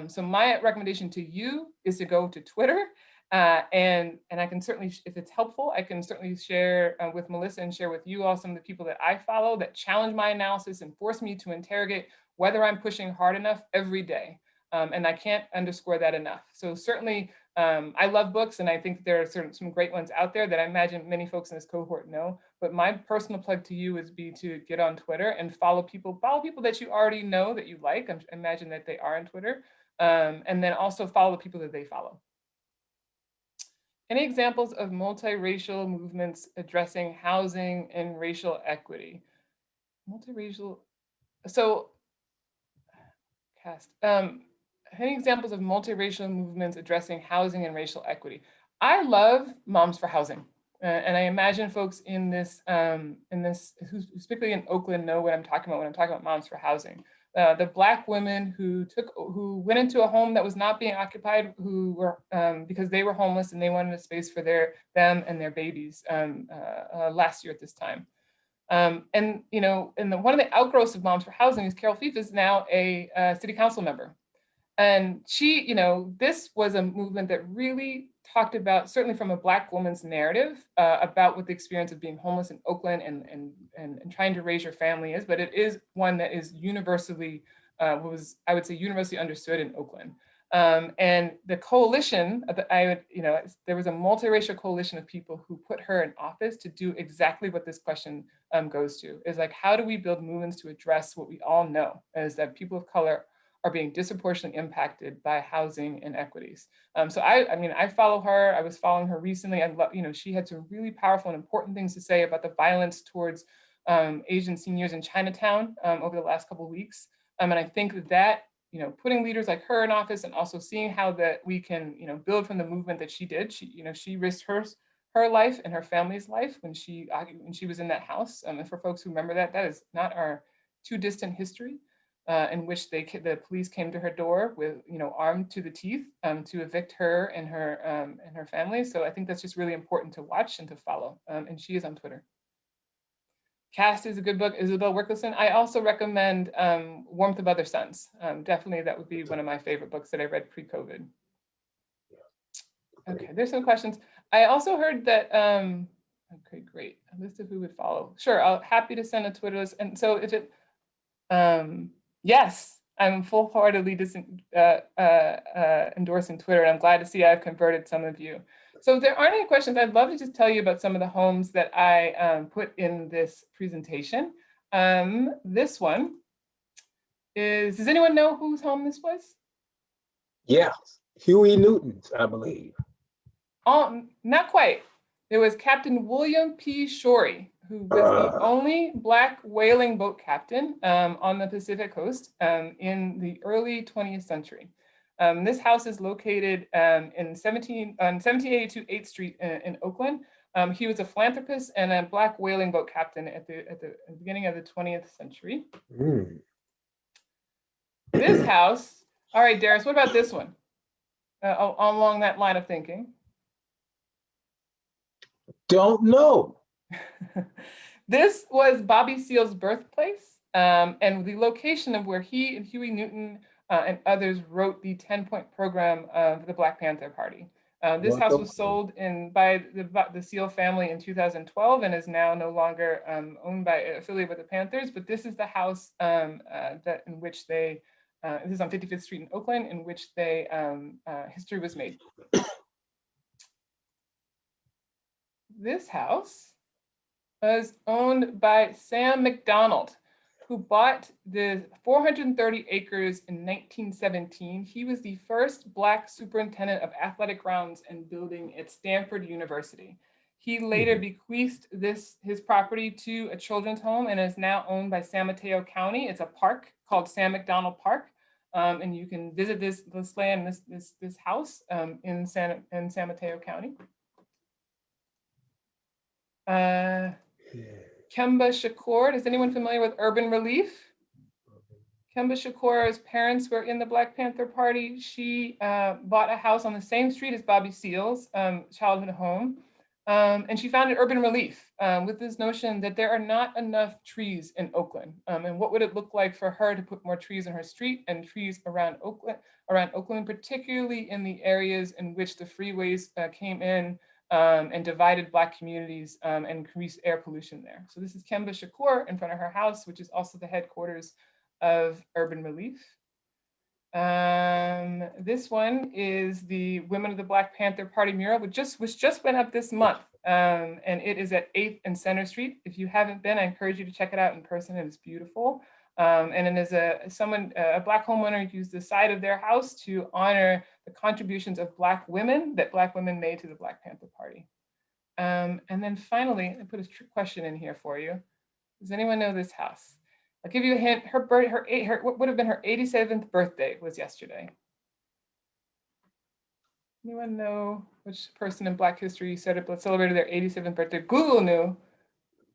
So my recommendation to you is to go to Twitter. And I can certainly, if it's helpful, I can certainly share with Melissa and share with you all some of the people that I follow that challenge my analysis and force me to interrogate whether I'm pushing hard enough every day. And I can't underscore that enough. So certainly, I love books, and I think there are some great ones out there that I imagine many folks in this cohort know. But my personal plug to you is to get on Twitter and follow people that you already know that you like. I imagine that they are on Twitter, and then also follow the people that they follow. Any examples of multiracial movements addressing housing and racial equity? Multiracial, so any examples of multiracial movements addressing housing and racial equity? I love Moms for Housing. And I imagine folks in this, particularly in Oakland, know what I'm talking about when I'm talking about Moms for Housing. The Black women who went into a home that was not being occupied, who were because they were homeless and they wanted a space for them and their babies last year at this time. And one of the outgrowths of Moms for Housing is Carol Fief is now a city council member. And she, this was a movement that really talked about, certainly from a Black woman's narrative, about what the experience of being homeless in Oakland and trying to raise your family is, but it is one that is universally, I would say, universally understood in Oakland. And the coalition, there was a multiracial coalition of people who put her in office to do exactly what this question goes to, is like, how do we build movements to address what we all know, is that people of color are being disproportionately impacted by housing inequities. So I follow her. I was following her recently. I love, she had some really powerful and important things to say about the violence towards Asian seniors in Chinatown over the last couple of weeks. And I think that, putting leaders like her in office and also seeing how that we can, build from the movement that she did. She risked her life and her family's life when she was in that house. And for folks who remember that is not our too distant history. In which the police came to her door with, armed to the teeth to evict her and her family. So I think that's just really important to watch and to follow. And she is on Twitter. Caste is a good book, Isabel Wilkerson. I also recommend Warmth of Other Suns. Definitely, that would be one of my favorite books that I read pre-COVID. Okay, there's some questions. I also heard that, okay, great. A list of who would follow. Sure, I'm happy to send a Twitter list. And so if it, yes, I'm full-heartedly endorsing Twitter, and I'm glad to see I've converted some of you. So if there aren't any questions, I'd love to just tell you about some of the homes that I put in this presentation. This one is, does anyone know whose home this was? Yeah, Huey Newton's, I believe. Not quite. It was Captain William P. Shorey, who was the only Black whaling boat captain on the Pacific coast in the early 20th century. This house is located on 1782 8th Street in Oakland. He was a philanthropist and a Black whaling boat captain at the beginning of the 20th century. Mm. This house, all right, Darius, what about this one? Along that line of thinking. Don't know. This was Bobby Seale's birthplace and the location of where he and Huey Newton and others wrote the 10-point program of the Black Panther Party. This house was sold by the Seale family in 2012 and is now no longer owned by affiliated with the Panthers. But this is the house this is on 55th Street in Oakland, in which history was made. This house was owned by Sam McDonald, who bought the 430 acres in 1917. He was the first Black superintendent of athletic grounds and building at Stanford University. He later bequeathed his property to a children's home and is now owned by San Mateo County. It's a park called Sam McDonald Park. And you can visit this land, this house in San Mateo County. Kemba Shakur, is anyone familiar with Urban Relief? Kemba Shakur's parents were in the Black Panther Party. She bought a house on the same street as Bobby Seale's childhood home. And she founded Urban Relief with this notion that there are not enough trees in Oakland. And what would it look like for her to put more trees in her street and trees around Oakland, particularly in the areas in which the freeways came in and divided Black communities and increased air pollution there. So this is Kemba Shakur in front of her house, which is also the headquarters of Urban Relief. This one is the Women of the Black Panther Party mural, which just went up this month, and it is at 8th and Center Street. If you haven't been, I encourage you to check it out in person. It is beautiful. And it is a Black homeowner used the side of their house to honor the contributions of Black women that Black women made to the Black Panther Party. And then finally, I put a trick question in here for you. Does anyone know this house? I'll give you a hint. What would have been her 87th birthday was yesterday. Anyone know which person in Black history celebrated their 87th birthday? Google knew.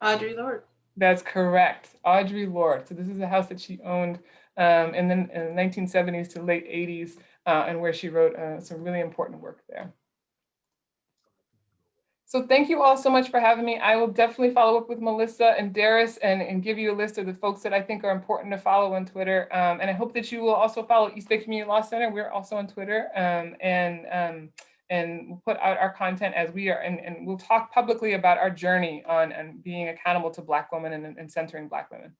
Audre Lorde. That's correct, Audre Lorde. So this is a house that she owned in the 1970s to late 80s, and where she wrote some really important work there. So thank you all so much for having me. I will definitely follow up with Melissa and Darius and give you a list of the folks that I think are important to follow on Twitter. And I hope that you will also follow East Bay Community Law Center. We're also on Twitter, and we'll put out our content as we are, and we'll talk publicly about our journey on and being accountable to Black women and centering Black women.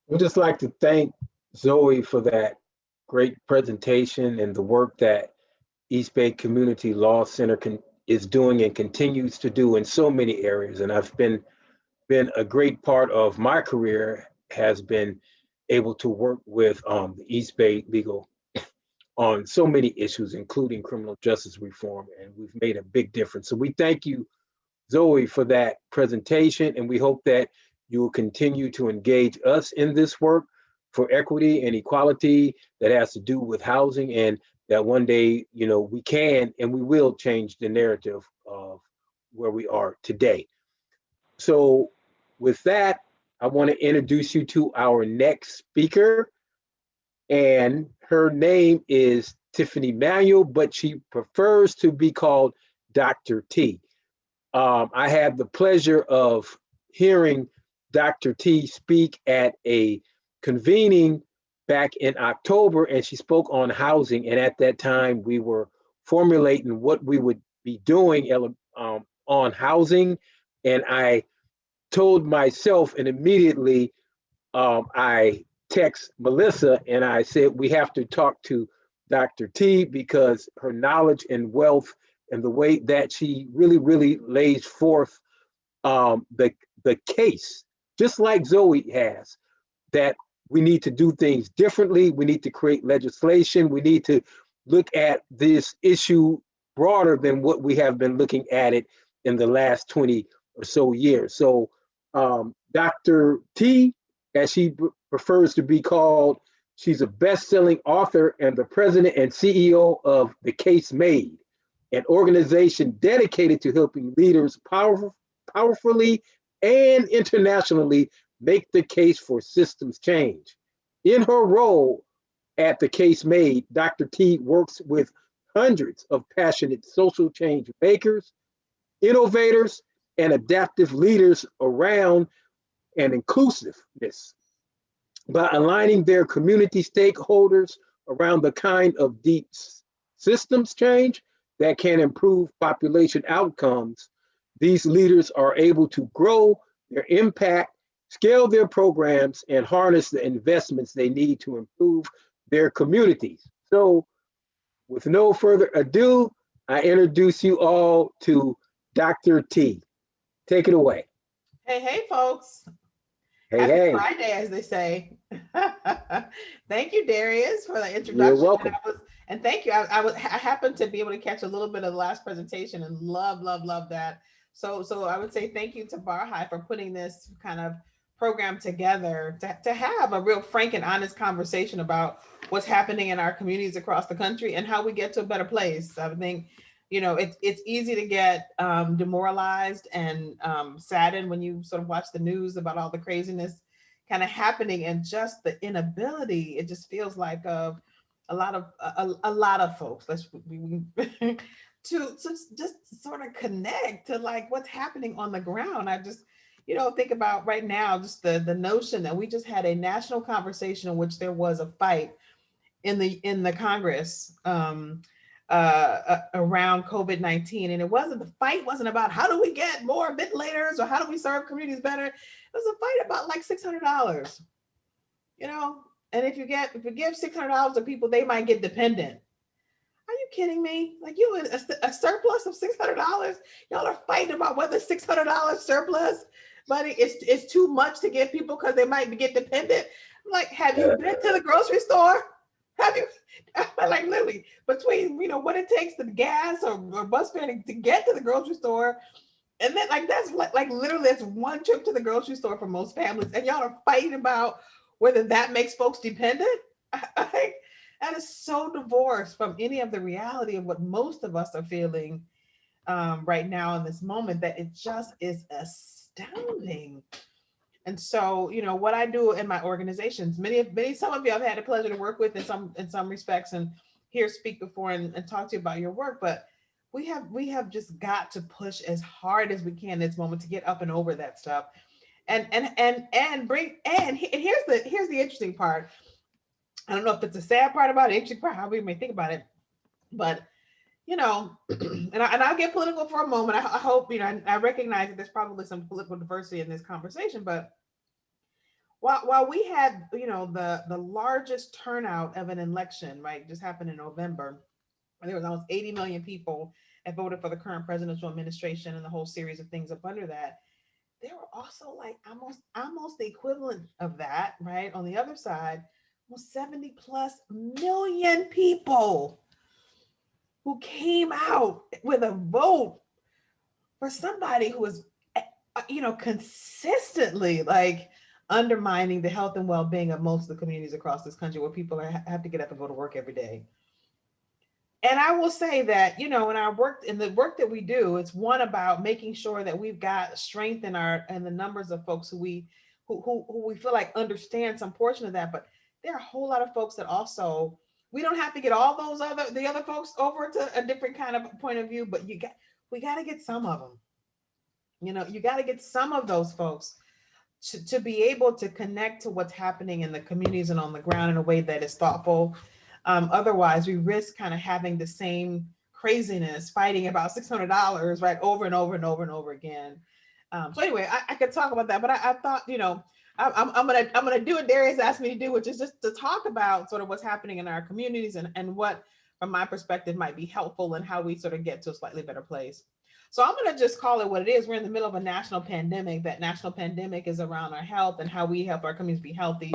We'd just like to thank Zoe for that great presentation and the work that East Bay Community Law Center is doing and continues to do in so many areas. And I've been a great part of my career has been able to work with the East Bay Legal on so many issues, including criminal justice reform, and we've made a big difference. So we thank you, Zoe, for that presentation, and we hope that you will continue to engage us in this work for equity and equality that has to do with housing, and that one day, we can and we will change the narrative of where we are today. So with that, I want to introduce you to our next speaker, and her name is Tiffany Manuel, but she prefers to be called Dr. T. I had the pleasure of hearing Dr. T speak at a convening back in October, and she spoke on housing. And at that time, we were formulating what we would be doing on housing. And I told myself, and immediately I text Melissa and I said, we have to talk to Dr. T because her knowledge and wealth and the way that she really lays forth the case, just like Zoe has, that we need to do things differently. We need to create legislation. We need to look at this issue broader than what we have been looking at it in the last 20 or so years. So Dr. T, as she prefers to be called, she's a best-selling author and the president and CEO of The Case Made, an organization dedicated to helping leaders powerfully and internationally make the case for systems change. In her role at The Case Made, Dr. T works with hundreds of passionate social change makers, innovators, and adaptive leaders around and inclusiveness by aligning their community stakeholders around the kind of deep systems change that can improve population outcomes. These leaders are able to grow their impact, scale their programs, and harness the investments they need to improve their communities. So with no further ado, I introduce you all to Dr. T. Take it away. Hey, folks. Hey, Happy hey, Friday, as they say. Thank you, Darius, for the you're introduction. welcome. And thank you. I happened to be able to catch a little bit of the last presentation and love that. So I would say thank you to Barhai for putting this kind of program together to have a real frank and honest conversation about what's happening in our communities across the country and how we get to a better place. I think, it's easy to get demoralized and saddened when you sort of watch the news about all the craziness kind of happening and just the inability. It just feels like a lot of folks. To just sort of connect to like what's happening on the ground. I just think about right now just the notion that we just had a national conversation in which there was a fight in the Congress around COVID-19, and the fight wasn't about how do we get more ventilators or how do we serve communities better. It was a fight about like $600, and if you give $600 to people, they might get dependent. Are you kidding me? Like a surplus of $600? Y'all are fighting about whether $600 surplus money is too much to give people because they might get dependent. I'm like, have you been to the grocery store? Have you, like literally between, what it takes to gas or bus fare to get to the grocery store. And then that's like literally that's one trip to the grocery store for most families. And y'all are fighting about whether that makes folks dependent. That is so divorced from any of the reality of what most of us are feeling right now in this moment, that it just is astounding. And so, what I do in my organizations, some of you I've had the pleasure to work with in some respects and hear speak before and talk to you about your work, but we have just got to push as hard as we can in this moment to get up and over that stuff. And here's the interesting part. I don't know if it's a sad part about it, interesting part, how we may think about it, but and I'll get political for a moment. I hope, I recognize that there's probably some political diversity in this conversation, but while we had, the largest turnout of an election, right, just happened in November, there was almost 80 million people that voted for the current presidential administration and the whole series of things up under that. There were also like almost the equivalent of that, right, on the other side, almost 70 plus million people who came out with a vote for somebody who was, consistently like undermining the health and well-being of most of the communities across this country where people have to get up and go to work every day. And I will say that, in the work that we do, it's one about making sure that we've got strength in the numbers of folks who we feel like understand some portion of that. But there are a whole lot of folks that also, we don't have to get all the other folks over to a different kind of point of view, but we got to get some of them. You got to get some of those folks to be able to connect to what's happening in the communities and on the ground in a way that is thoughtful. Otherwise, we risk kind of having the same craziness, fighting about $600, right, over and over and over and over again. So anyway, I could talk about that, but I thought, I'm gonna do what Darius asked me to do, which is just to talk about sort of what's happening in our communities and what, from my perspective, might be helpful and how we sort of get to a slightly better place. So I'm going to just call it what it is. We're in the middle of a national pandemic. That national pandemic is around our health and how we help our communities be healthy.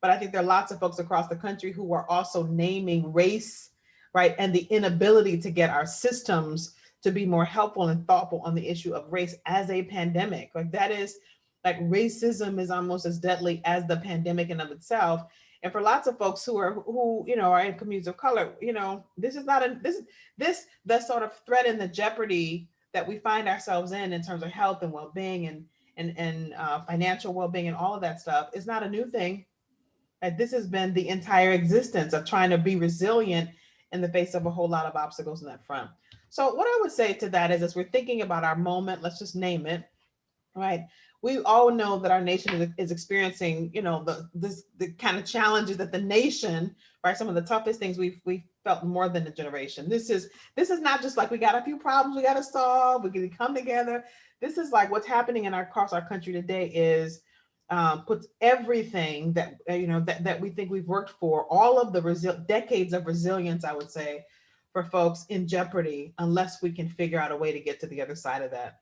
But I think there are lots of folks across the country who are also naming race, right, and the inability to get our systems to be more helpful and thoughtful on the issue of race as a pandemic. Like that is, like racism is almost as deadly as the pandemic in of itself. And for lots of folks who are in communities of color, this is not the sort of threat and the jeopardy that we find ourselves in terms of health and well-being and financial well-being and all of that stuff is not a new thing. This has been the entire existence of trying to be resilient in the face of a whole lot of obstacles in that front. So what I would say to that is, as we're thinking about our moment, let's just name it, right? We all know that our nation is experiencing, the kind of challenges that the nation, right? Some of the toughest things we've felt more than a generation. This is not just like we got a few problems we got to solve, we can come together. This is like what's happening across our country today is puts everything that that we think we've worked for, all of the decades of resilience, I would say, for folks in jeopardy unless we can figure out a way to get to the other side of that.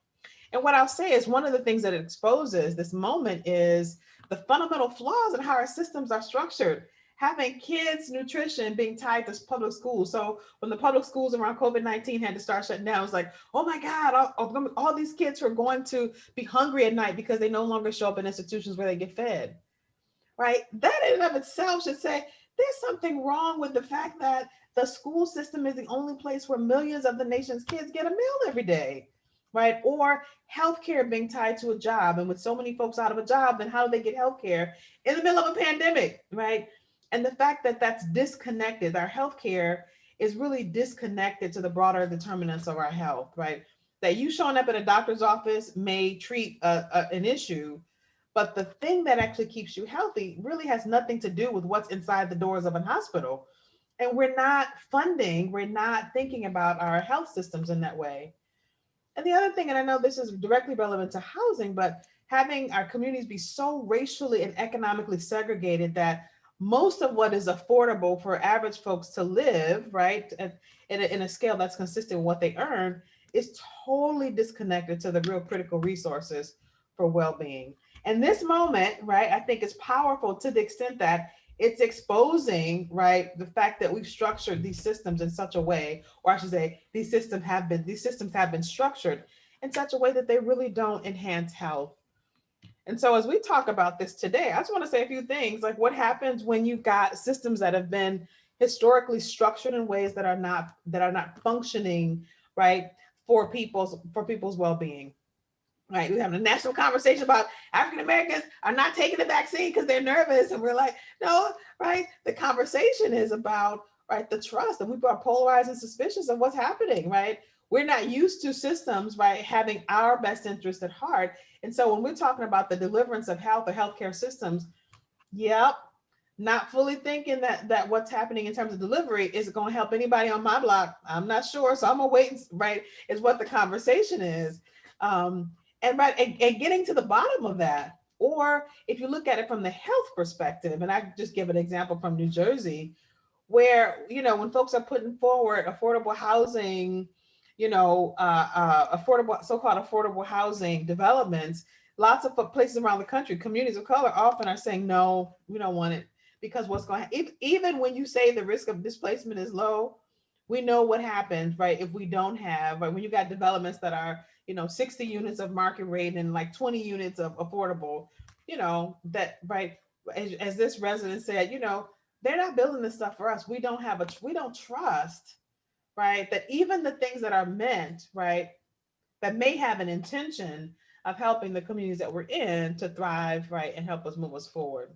And what I'll say is one of the things that it exposes this moment is the fundamental flaws in how our systems are structured. Having kids' nutrition being tied to public schools. So when the public schools around COVID-19 had to start shutting down, it was like, oh my God, all these kids who are going to be hungry at night because they no longer show up in institutions where they get fed, right? That in and of itself should say there's something wrong with the fact that the school system is the only place where millions of the nation's kids get a meal every day, right? Or healthcare being tied to a job. And with so many folks out of a job, then how do they get healthcare in the middle of a pandemic, right? And the fact that that's disconnected, our healthcare is really disconnected to the broader determinants of our health, right? That you showing up at a doctor's office may treat an issue, but the thing that actually keeps you healthy really has nothing to do with what's inside the doors of a hospital. And we're not funding, we're not thinking about our health systems in that way. And the other thing, and I know this is directly relevant to housing, but having our communities be so racially and economically segregated that most of what is affordable for average folks to live, right, in a scale that's consistent with what they earn, is totally disconnected to the real critical resources for well-being. And this moment, right, I think is powerful to the extent that it's exposing, right, the fact that we've structured these systems in such a way, or I should say, these systems have been structured in such a way that they really don't enhance health. And so as we talk about this today, I just want to say a few things, like what happens when you've got systems that have been historically structured in ways that are not functioning, right, for people's well-being. Right, we're having a national conversation about African Americans are not taking the vaccine because they're nervous, and we're like, no, right? The conversation is about, right, the trust, and people are polarized and suspicious of what's happening, right? We're not used to systems, right, having our best interest at heart. And so when we're talking about the deliverance of health or healthcare systems, yep, not fully thinking that what's happening in terms of delivery is going to help anybody on my block. I'm not sure, so I'm gonna wait, right, is what the conversation is. And getting to the bottom of that, or if you look at it from the health perspective, and I just give an example from New Jersey, where, you know, when folks are putting forward affordable housing, you know, so-called affordable housing developments, lots of places around the country, communities of color often are saying, no, we don't want it, because what's going to, even when you say the risk of displacement is low, we know what happens, right, if we don't have, right, when you got developments that are, you know, 60 units of market rate and like 20 units of affordable, you know, that, right, as this resident said, you know, they're not building this stuff for us. We don't trust, right, that even the things that are meant, right, that may have an intention of helping the communities that we're in to thrive, right, and help us move us forward.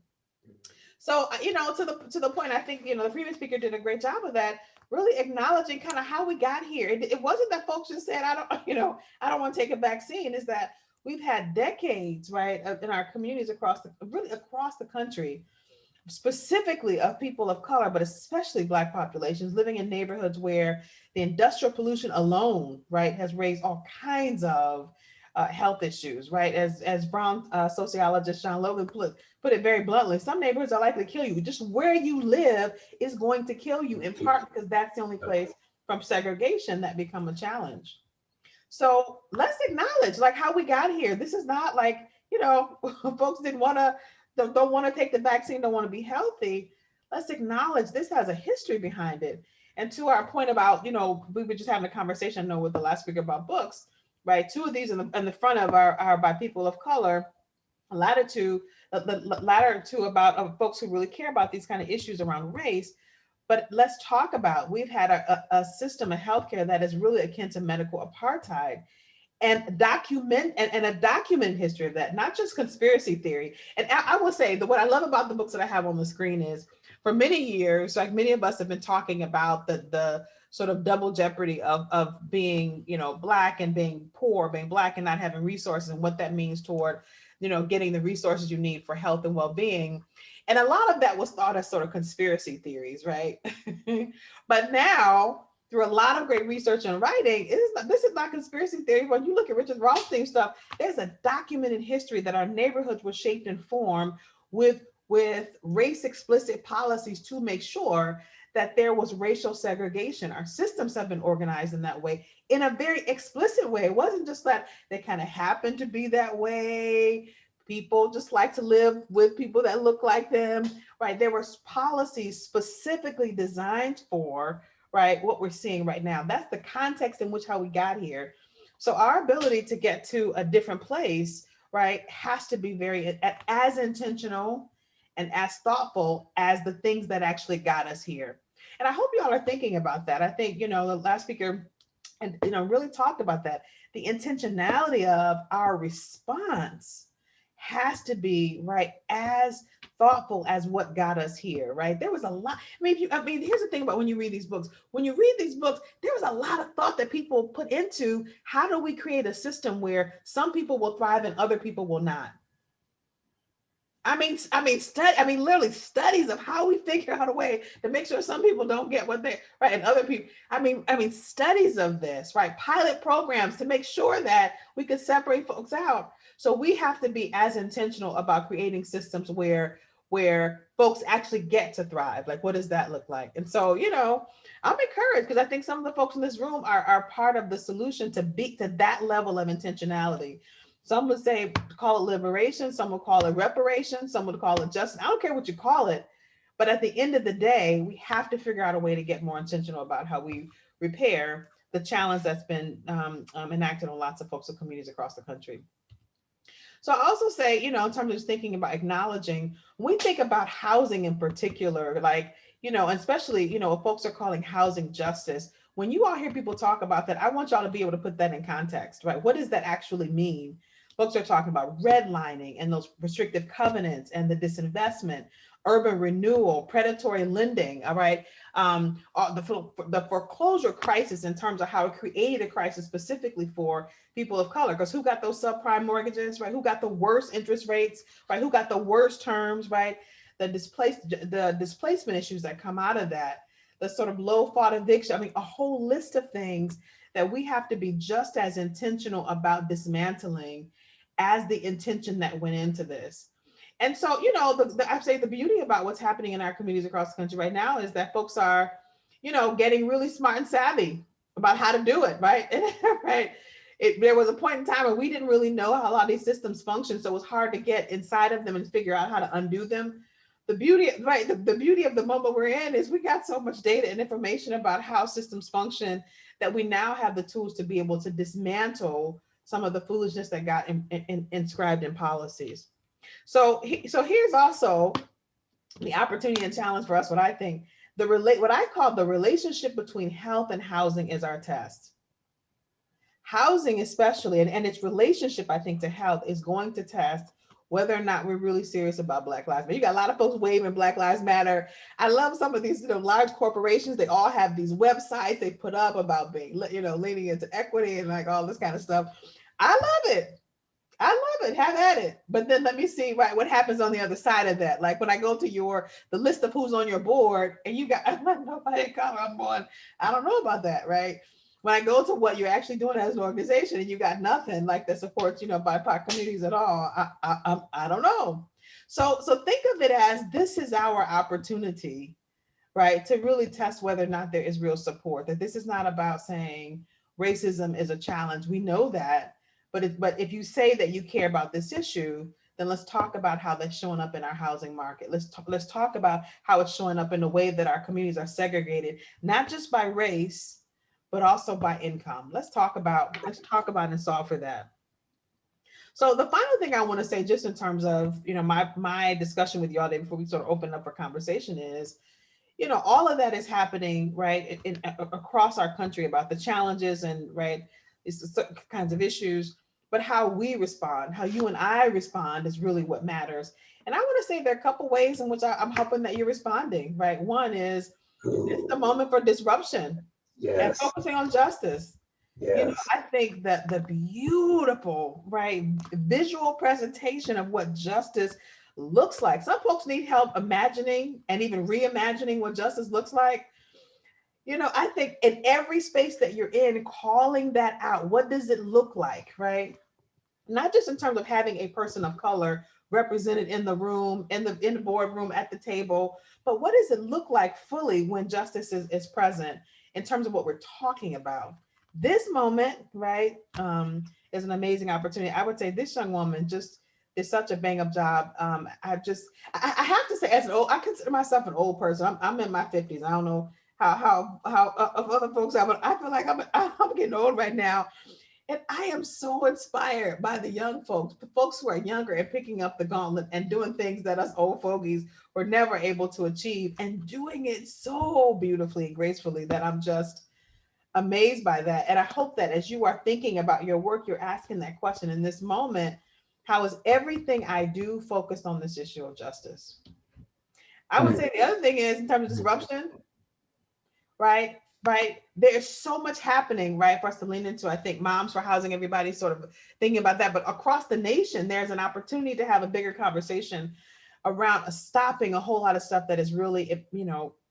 So, you know, to the point, I think, you know, the previous speaker did a great job of that, really acknowledging kind of how we got here. It wasn't that folks just said, I don't want to take a vaccine. Is that we've had decades, right, in our communities across the country, specifically of people of color, but especially Black populations living in neighborhoods where the industrial pollution alone, right, has raised all kinds of health issues, right? As Brown sociologist John Logan put it very bluntly, some neighborhoods are likely to kill you. Just where you live is going to kill you, in part because that's the only place from segregation that become a challenge. So let's acknowledge like how we got here. This is not like, you know, folks don't want to take the vaccine, don't want to be healthy. Let's acknowledge this has a history behind it. And to our point about, you know, we were just having a conversation, I know, with the last speaker about books, right? Two of these in the front of are by people of color. The latter two about folks who really care about these kind of issues around race. But let's talk about, we've had a system of healthcare that is really akin to medical apartheid, and a documented history of that, not just conspiracy theory. And I will say that what I love about the books that I have on the screen is, for many years, like many of us have been talking about the sort of double jeopardy of being, you know, Black and being poor, being Black and not having resources, and what that means toward, you know, getting the resources you need for health and well-being. And a lot of that was thought as sort of conspiracy theories, right? But now, through a lot of great research and writing, this is not conspiracy theory. When you look at Richard Rothstein's stuff, there's a documented history that our neighborhoods were shaped and formed with race explicit policies to make sure that there was racial segregation. Our systems have been organized in that way, in a very explicit way. It wasn't just that they kind of happened to be that way. People just like to live with people that look like them, right? There were policies specifically designed for, right, what we're seeing right now. That's the context in which how we got here. So our ability to get to a different place, right, has to be very as intentional and as thoughtful as the things that actually got us here. And I hope y'all are thinking about that. I think, you know, the last speaker and really talked about that. The intentionality of our response has to be right as thoughtful as what got us here, right? There was a lot. I mean, here's the thing about when you read these books. When you read these books, there was a lot of thought that people put into how do we create a system where some people will thrive and other people will not. Literally studies of how we figure out a way to make sure some people don't get what they right and other people. Studies of this, right? Pilot programs to make sure that we could separate folks out. So we have to be as intentional about creating systems where folks actually get to thrive. Like, what does that look like? And so, I'm encouraged because I think some of the folks in this room are part of the solution to that level of intentionality. Some would say call it liberation, some would call it reparation, some would call it justice. I don't care what you call it, but at the end of the day, we have to figure out a way to get more intentional about how we repair the challenge that's been enacted on lots of folks and communities across the country. So I also say, in terms of just thinking about acknowledging, when we think about housing in particular, like, especially, what folks are calling housing justice, when you all hear people talk about that, I want y'all to be able to put that in context, right? What does that actually mean? Folks are talking about redlining and those restrictive covenants and the disinvestment, urban renewal, predatory lending, all right? The foreclosure crisis in terms of how it created a crisis specifically for people of color, because who got those subprime mortgages, right? Who got the worst interest rates, right? Who got the worst terms, right? The displacement issues that come out of that, the sort of low fought eviction, a whole list of things that we have to be just as intentional about dismantling as the intention that went into this. And so, I say the beauty about what's happening in our communities across the country right now is that folks are, getting really smart and savvy about how to do it, right? Right. There was a point in time where we didn't really know how a lot of these systems function, so it was hard to get inside of them and figure out how to undo them. The beauty, right? The beauty of the moment we're in is we got so much data and information about how systems function that we now have the tools to be able to dismantle some of the foolishness that got inscribed in policies. So here's also the opportunity and challenge for us. What I think what I call the relationship between health and housing is our test. Housing, especially, and its relationship, I think, to health is going to test whether or not we're really serious about Black Lives Matter. You got a lot of folks waving Black Lives Matter. I love some of these, large corporations. They all have these websites they put up about being, leaning into equity and like all this kind of stuff. I love it. Have at it. But then let me see what happens on the other side of that. Like when I go to the list of who's on your board and you got nobody come, I'm going, I don't know about that, right? When I go to what you're actually doing as an organization and you got nothing like that supports, BIPOC communities at all, I don't know. So think of it as this is our opportunity, right, to really test whether or not there is real support, that this is not about saying racism is a challenge. We know that. But if you say that you care about this issue, then let's talk about how that's showing up in our housing market. Let's talk about how it's showing up in the way that our communities are segregated, not just by race, but also by income. Let's talk about and solve for that. So the final thing I want to say, just in terms of my discussion with you all today before we sort of open up for conversation, is all of that is happening right across our country about the challenges and right it's certain kinds of issues, but how we respond, how you and I respond is really what matters. And I want to say there are a couple ways in which I'm hoping that you're responding, right? One is it's the moment for disruption. Yes. And focusing on justice. Yes. I think that the beautiful, right, visual presentation of what justice looks like. Some folks need help imagining and even reimagining what justice looks like. I think in every space that you're in, calling that out, what does it look like, right? Not just in terms of having a person of color represented in the room, in the boardroom, at the table, but what does it look like fully when justice is present in terms of what we're talking about? This moment, right, is an amazing opportunity. I would say this young woman, just is such a bang up job. I have to say, as an old, I consider myself an old person. I'm in my 50s. I don't know how of other folks are, but I feel like I'm getting old right now. And I am so inspired by the young folks, the folks who are younger and picking up the gauntlet and doing things that us old fogies were never able to achieve, and doing it so beautifully and gracefully that I'm just amazed by that. And I hope that as you are thinking about your work, you're asking that question in this moment: how is everything I do focused on this issue of justice? I would say the other thing is, in terms of disruption, right? Right. There's so much happening, right, for us to lean into. I think Moms for Housing, everybody's sort of thinking about that. But across the nation, there's an opportunity to have a bigger conversation around stopping a whole lot of stuff that is really,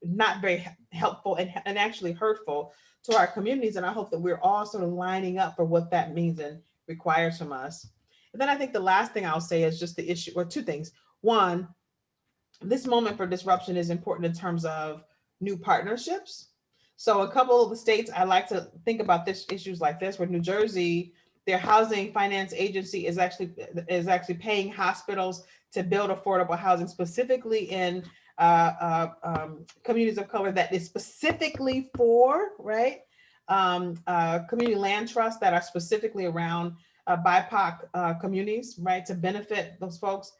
not very helpful and actually hurtful to our communities. And I hope that we're all sort of lining up for what that means and requires from us. And then I think the last thing I'll say is just the issue, or two things. One, this moment for disruption is important in terms of new partnerships. So a couple of the states I like to think about this issues like this, where New Jersey, their housing finance agency is actually paying hospitals to build affordable housing, specifically in communities of color, that is specifically for, right, community land trusts that are specifically around BIPOC communities, right, to benefit those folks.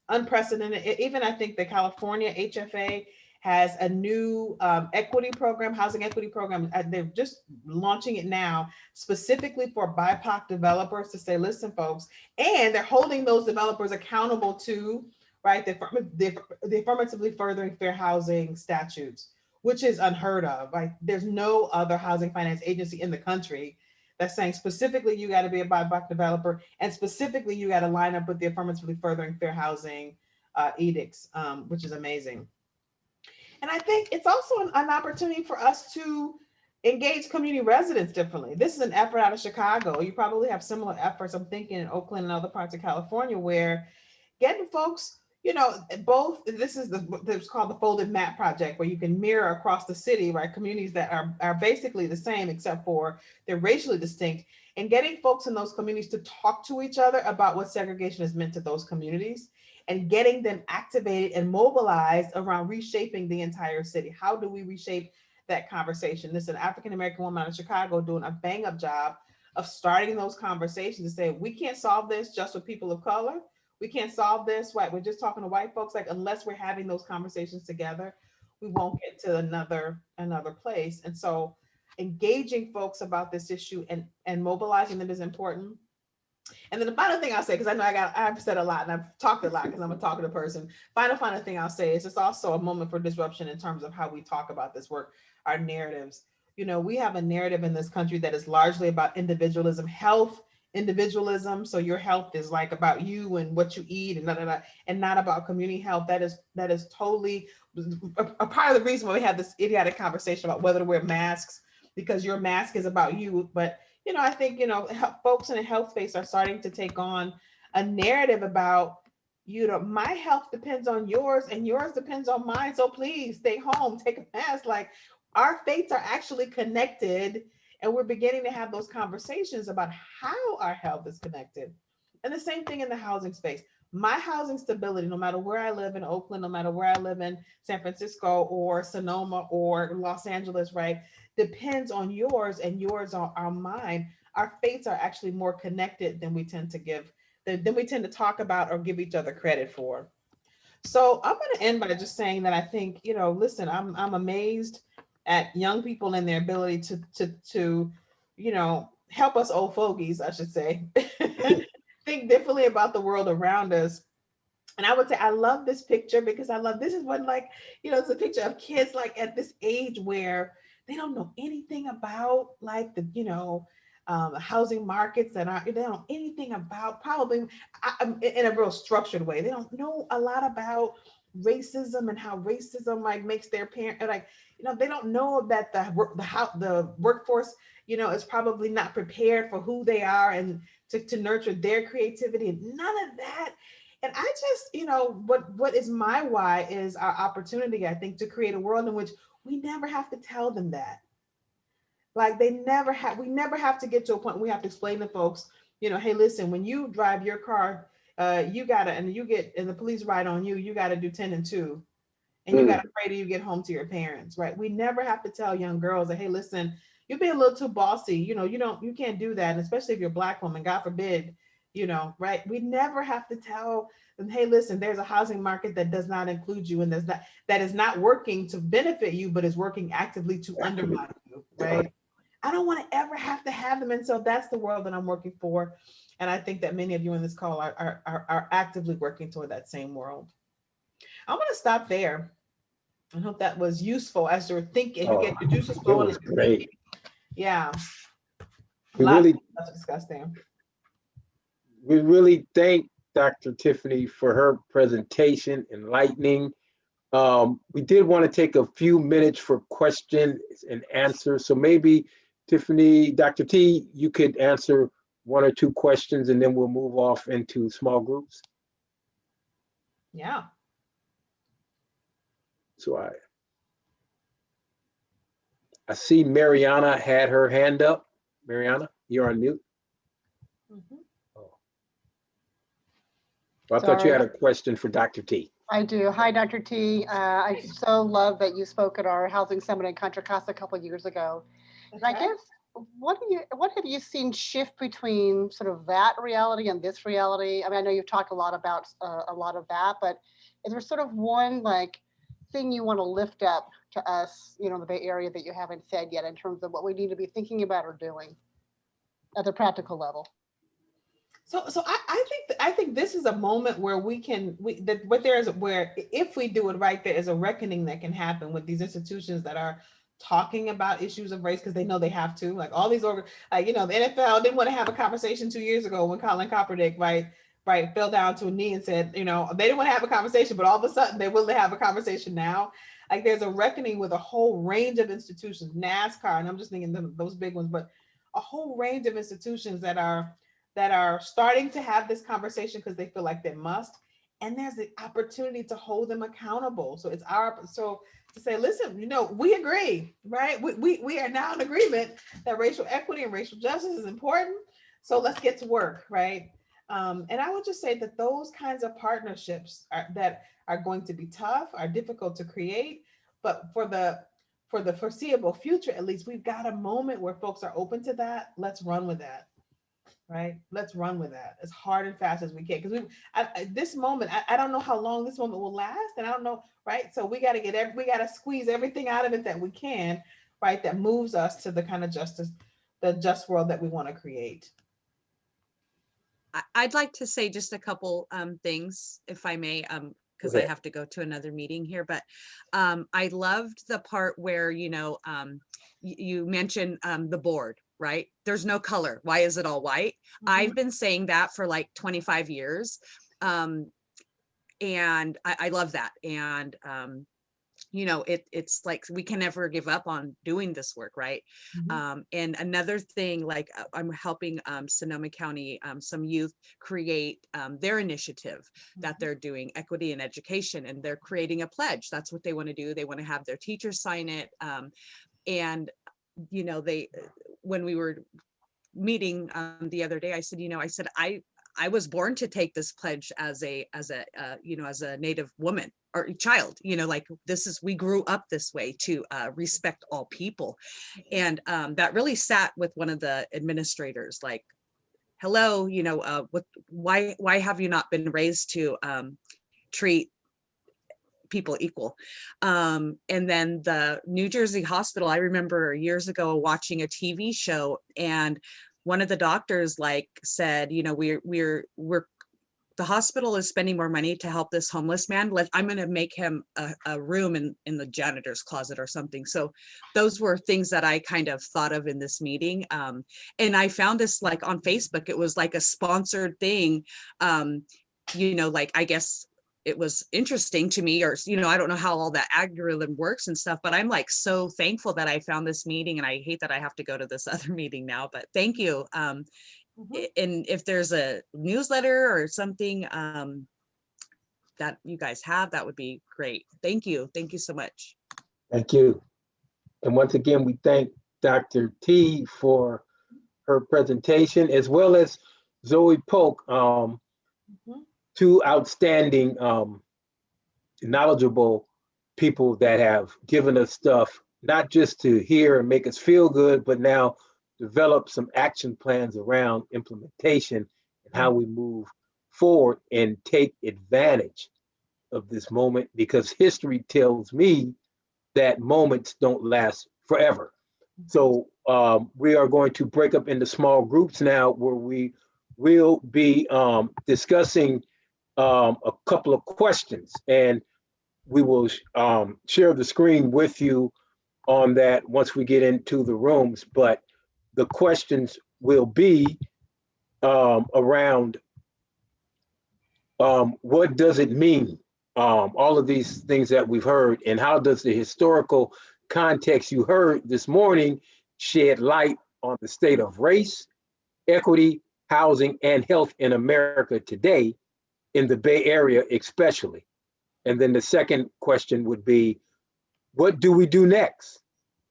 Unprecedented. Even I think the California HFA has a new equity program, housing equity program. They're just launching it now, specifically for BIPOC developers, to say, listen, folks, and they're holding those developers accountable to, right, the affirmatively furthering fair housing statutes, which is unheard of. Right, there's no other housing finance agency in the country that's saying specifically you got to be a BIPOC developer, and specifically you got to line up with the affirmatively furthering fair housing edicts, which is amazing. And I think it's also an opportunity for us to engage community residents differently. This is an effort out of Chicago. You probably have similar efforts, I'm thinking, in Oakland and other parts of California, where getting folks, both, this is it's called the Folded Map Project, where you can mirror across the city, right, communities that are basically the same, except for they're racially distinct, and getting folks in those communities to talk to each other about what segregation has meant to those communities, and getting them activated and mobilized around reshaping the entire city. How do we reshape that conversation? This is an African-American woman out of Chicago doing a bang up job of starting those conversations to say, we can't solve this just with people of color. We can't solve this, right? We're just talking to white folks. Like, unless we're having those conversations together, we won't get to another place. And so engaging folks about this issue and mobilizing them is important. And then the final thing I'll say, because I know I've said a lot and I've talked a lot because I'm a talkative person. Final thing I'll say is it's also a moment for disruption in terms of how we talk about this work, our narratives. We have a narrative in this country that is largely about individualism, health, individualism. So your health is like about you and what you eat and not about community health. That is totally a part of the reason why we have this idiotic conversation about whether to wear masks, because your mask is about you. But I think, folks in the health space are starting to take on a narrative about, my health depends on yours and yours depends on mine. So please stay home, take a mask. Like, our fates are actually connected, and we're beginning to have those conversations about how our health is connected. And the same thing in the housing space. My housing stability, no matter where I live in Oakland, no matter where I live in San Francisco or Sonoma or Los Angeles, right, depends on yours, and yours are mine. Our fates are actually more connected than we tend to talk about or give each other credit for. So I'm going to end by just saying that I think, listen, I'm amazed at young people and their ability to help us old fogies, I should say, think differently about the world around us. And I would say I love this picture because this is what, like, it's a picture of kids like at this age where they don't know anything about like the housing markets, and they don't know anything about, probably in a real structured way. They don't know a lot about racism and how racism like makes their parent, like, they don't know that the workforce is probably not prepared for who they are and to nurture their creativity, and none of that. And I just, what is my why is our opportunity, I think, to create a world in which we never have to tell them that. Like, we never have to get to a point where we have to explain to folks, hey, listen, when you drive your car you gotta, and the police ride on you, you gotta do 10 and 2. And you gotta pray till you get home to your parents, right? We never have to tell young girls that, hey, listen, you're being a little too bossy. You can't do that. And especially if you're a Black woman, God forbid, right? We never have to tell them, hey, listen, there's a housing market that does not include you, and that is not working to benefit you, but is working actively to undermine you, right? I don't want to ever have to have them. And so that's the world that I'm working for. And I think that many of you in this call are actively working toward that same world. I'm going to stop there. I hope that was useful as you're thinking. You get your juices flowing. It was great. Yeah. We really to discuss there. We really thank Dr. Tiffany for her presentation, enlightening. We did want to take a few minutes for questions and answers. So maybe Tiffany, Dr. T, you could answer 1 or 2 questions, and then we'll move off into small groups. Yeah. So I see Mariana had her hand up. Mariana, you're on mute. Oh. Well, I thought you had a question for Dr. T. I do. Hi, Dr. T. I so love that you spoke at our housing summit in Contra Costa a couple of years ago. And I guess, what have you seen shift between sort of that reality and this reality? I mean, I know you've talked a lot about a lot of that, but is there sort of one thing you want to lift up to us, in the Bay Area that you haven't said yet in terms of what we need to be thinking about or doing at the practical level? So I think this is a moment where where if we do it right, there is a reckoning that can happen with these institutions that are talking about issues of race because they know they have to. Like all these the NFL didn't want to have a conversation 2 years ago when Colin Kaepernick fell down to a knee and said, they didn't want to have a conversation, but all of a sudden they're willing to have a conversation now. Like there's a reckoning with a whole range of institutions, NASCAR, and I'm just thinking those big ones, but a whole range of institutions that are starting to have this conversation because they feel like they must. And there's the opportunity to hold them accountable. So it's to say, listen, we agree, right? We are now in agreement that racial equity and racial justice is important. So let's get to work, right? And I would just say that those kinds of partnerships that are going to be tough, are difficult to create, but for the foreseeable future, at least, we've got a moment where folks are open to that. Let's run with that. Right? Let's run with that as hard and fast as we can. Because this moment, I don't know how long this moment will last, and I don't know, right? So we got to squeeze everything out of it that we can, right? That moves us to the kind of the just world that we want to create. I'd like to say just a couple things, if I may, because I have to go to another meeting here. But I loved the part where you mentioned the board. Right? There's no color. Why is it all white? Mm-hmm. I've been saying that for like 25 years. And I love that. And, it's like, we can never give up on doing this work. Right. Mm-hmm. And another thing, like I'm helping Sonoma County, some youth create their initiative that they're doing, equity in education, and they're creating a pledge. That's what they want to do. They want to have their teachers sign it. And when we were meeting the other day, I said, I was born to take this pledge as a Native woman or child, we grew up this way to respect all people. And that really sat with one of the administrators, like, hello, why have you not been raised to treat people equal? And then the New Jersey hospital, I remember years ago watching a TV show, and one of the doctors said, the hospital is spending more money to help this homeless man. I'm going to make him a room in the janitor's closet or something. So those were things that I kind of thought of in this meeting. And I found this on Facebook. It was like a sponsored thing. I guess it was interesting to me, or, I don't know how all that algorithm works and stuff, but I'm so thankful that I found this meeting, and I hate that I have to go to this other meeting now, but thank you. And if there's a newsletter or something that you guys have, that would be great. Thank you. Thank you so much. Thank you. And once again, we thank Dr. T for her presentation, as well as Zoe Polk. two outstanding, knowledgeable people that have given us stuff, not just to hear and make us feel good, but now develop some action plans around implementation and how we move forward and take advantage of this moment, because history tells me that moments don't last forever. So we are going to break up into small groups now, where we will be discussing a couple of questions, and we will share the screen with you on that once we get into the rooms. But the questions will be around what does it mean, all of these things that we've heard, and how does the historical context you heard this morning shed light on the state of race, equity, housing, and health in America today, in the Bay Area especially. And then the second question would be, what do we do next?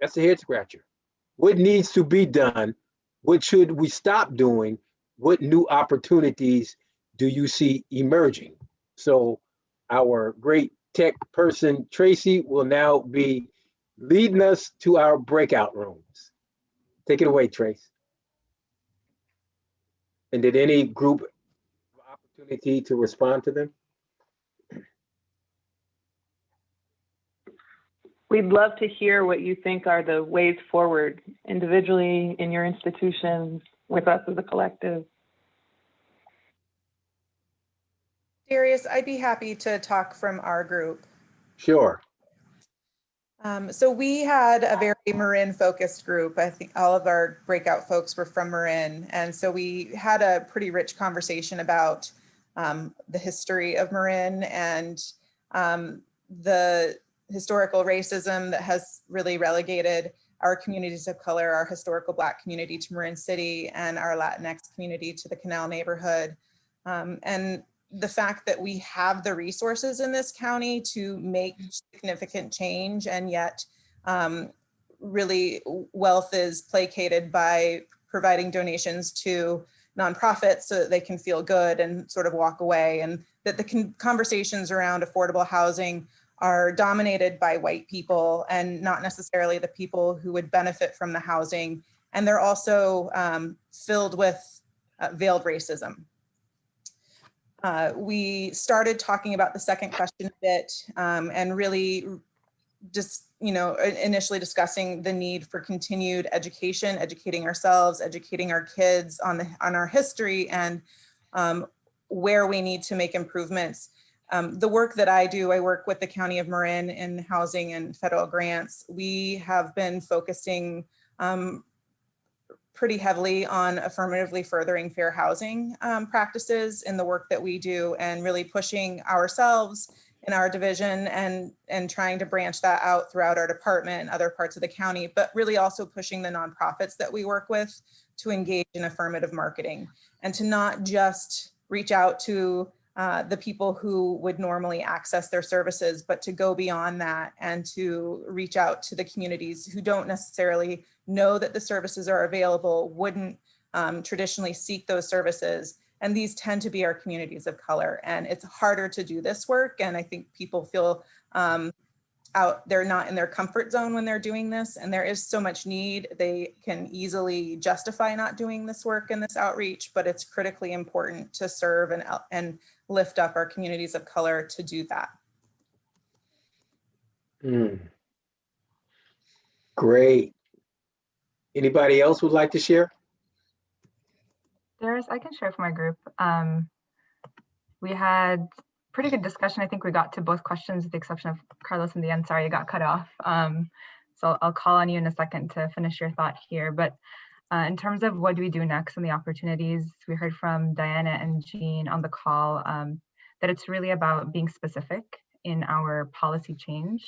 That's a head scratcher. What needs to be done? What should we stop doing? What new opportunities do you see emerging? So our great tech person, Tracy, will now be leading us to our breakout rooms. Take it away, Trace. And did any group have opportunity to respond to them? We'd love to hear what you think are the ways forward, individually, in your institutions, with us as a collective. Darius, I'd be happy to talk from our group. Sure. So we had a very Marin focused group. I think all of our breakout folks were from Marin. And so we had a pretty rich conversation about the history of Marin and the historical racism that has really relegated our communities of color, our historical Black community to Marin City, and our Latinx community to the Canal neighborhood. And the fact that we have the resources in this county to make significant change, and yet really wealth is placated by providing donations to nonprofits so that they can feel good and sort of walk away, and that the conversations around affordable housing are dominated by white people and not necessarily the people who would benefit from the housing. And they're also filled with veiled racism. We started talking about the second question a bit and really just, initially discussing the need for continued education, educating ourselves, educating our kids on our history, and where we need to make improvements. The work that I do, I work with the County of Marin in housing and federal grants. We have been focusing pretty heavily on affirmatively furthering fair housing practices in the work that we do, and really pushing ourselves in our division and trying to branch that out throughout our department and other parts of the county, but really also pushing the nonprofits that we work with to engage in affirmative marketing, and to not just reach out to the people who would normally access their services, but to go beyond that and to reach out to the communities who don't necessarily know that the services are available, wouldn't traditionally seek those services. And these tend to be our communities of color. And it's harder to do this work. And I think people feel they're not in their comfort zone when they're doing this. And there is so much need. They can easily justify not doing this work and this outreach, but it's critically important to serve and lift up our communities of color to do that. Great. Anybody else would like to share? I can share for my group. We had pretty good discussion. I think we got to both questions with the exception of Carlos in the end. Sorry, you got cut off. So I'll call on you in a second to finish your thought here. But in terms of what do we do next and the opportunities, we heard from Diana and Jean on the call that it's really about being specific in our policy change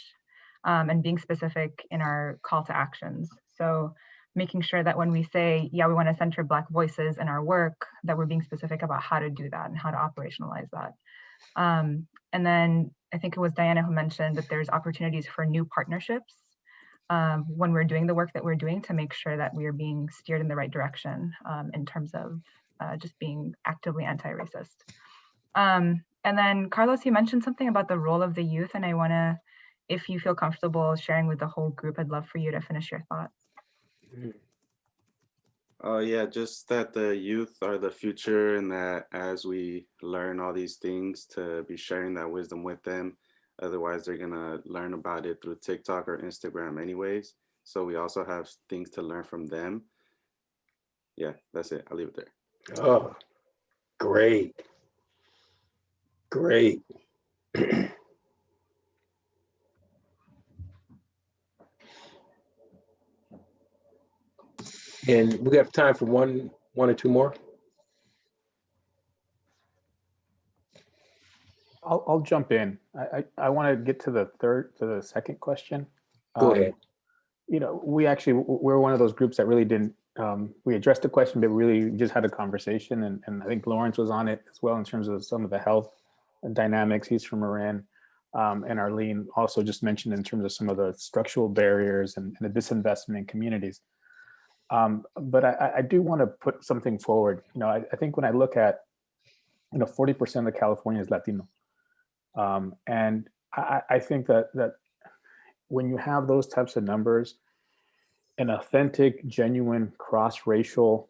and being specific in our call to actions. So making sure that when we say, yeah, we want to center Black voices in our work, that we're being specific about how to do that and how to operationalize that. And then I think it was Diana who mentioned that there's opportunities for new partnerships when we're doing the work that we're doing, to make sure that we are being steered in the right direction in terms of just being actively anti-racist. And then Carlos, you mentioned something about the role of the youth, and I wanna, if you feel comfortable sharing with the whole group, I'd love for you to finish your thought. Oh yeah, just that the youth are the future, and that as we learn all these things, to be sharing that wisdom with them. Otherwise, they're gonna learn about it through TikTok or Instagram anyways. So we also have things to learn from them. Yeah, that's it. I'll leave it there. Oh, great. Great. And we have time for one or two more. I'll jump in. I want to get to the second question. Go ahead. You know, we're one of those groups that really didn't, we addressed the question, but really just had a conversation. And I think Lawrence was on it as well in terms of some of the health dynamics. He's from Marin. And Arlene also just mentioned in terms of some of the structural barriers and the disinvestment in communities. But I do want to put something forward. You know, I think when I look at, 40% of California is Latino. And I think that when you have those types of numbers, an authentic, genuine, cross-racial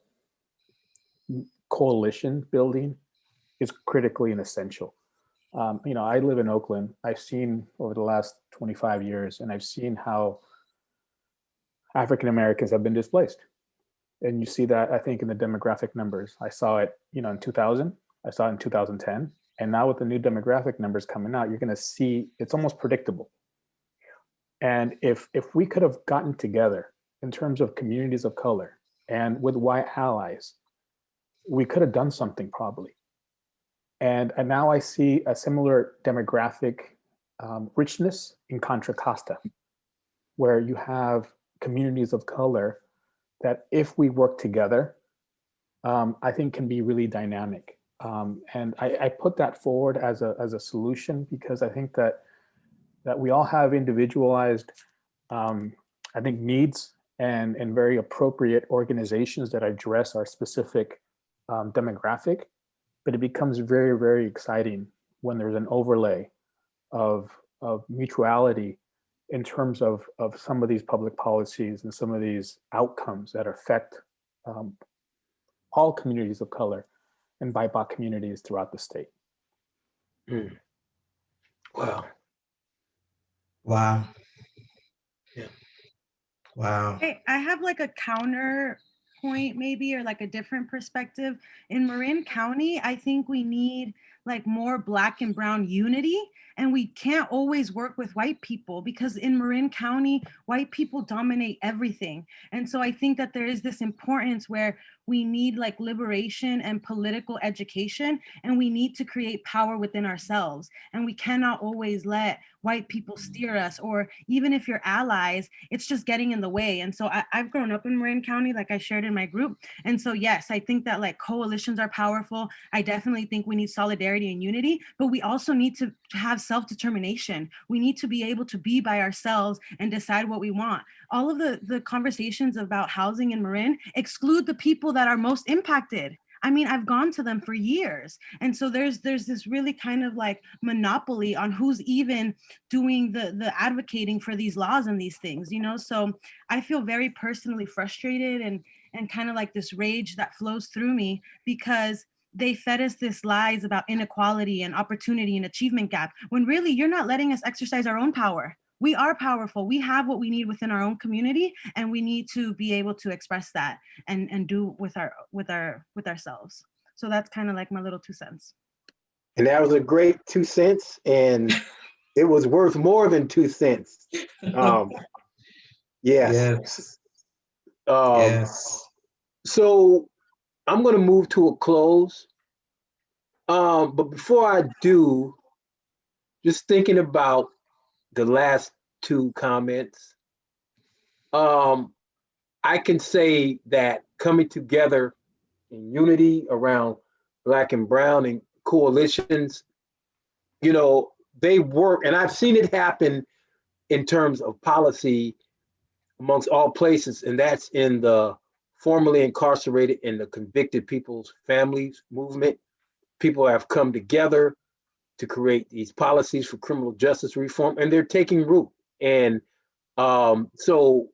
coalition building is critically and essential. I live in Oakland. I've seen over the last 25 years, and I've seen how African Americans have been displaced. And you see that, I think, in the demographic numbers. I saw it, in 2000, I saw it in 2010. And now with the new demographic numbers coming out, you're going to see it's almost predictable. And if we could have gotten together in terms of communities of color and with white allies, we could have done something probably. And now I see a similar demographic richness in Contra Costa, where you have communities of color that if we work together, I think can be really dynamic. And I put that forward as a solution because I think that we all have individualized, I think, needs and very appropriate organizations that address our specific demographic. But it becomes very, very exciting when there's an overlay of mutuality in terms of some of these public policies and some of these outcomes that affect all communities of color and BIPOC communities throughout the state. Wow. Wow. Yeah. Wow. I have like a counter point maybe, or like a different perspective. In Marin County, I think we need like more Black and brown unity, and we can't always work with white people because in Marin County, white people dominate everything. And so I think that there is this importance where we need like liberation and political education, and we need to create power within ourselves. And we cannot always let white people steer us, or even if you're allies, it's just getting in the way. And so I've grown up in Marin County, like I shared in my group. And so, yes, I think that like coalitions are powerful. I definitely think we need solidarity and unity, but we also need to have self-determination. We need to be able to be by ourselves and decide what we want. All of the conversations about housing in Marin exclude the people that are most impacted. I mean, I've gone to them for years. And so there's this really kind of like monopoly on who's even doing the advocating for these laws and these things, So I feel very personally frustrated and kind of like this rage that flows through me because they fed us this lies about inequality and opportunity and achievement gap, when really you're not letting us exercise our own power. We are powerful. We have what we need within our own community, and we need to be able to express that and do with ourselves. So that's kind of like my little 2 cents. And that was a great 2 cents, and it was worth more than 2 cents. Yes. Yes. So I'm going to move to a close. But before I do, just thinking about the last 2 comments, I can say that coming together in unity around Black and brown and coalitions, they work. And I've seen it happen in terms of policy amongst all places, and that's in the formerly incarcerated and the convicted people's families movement. People have come together to create these policies for criminal justice reform, and they're taking root. And so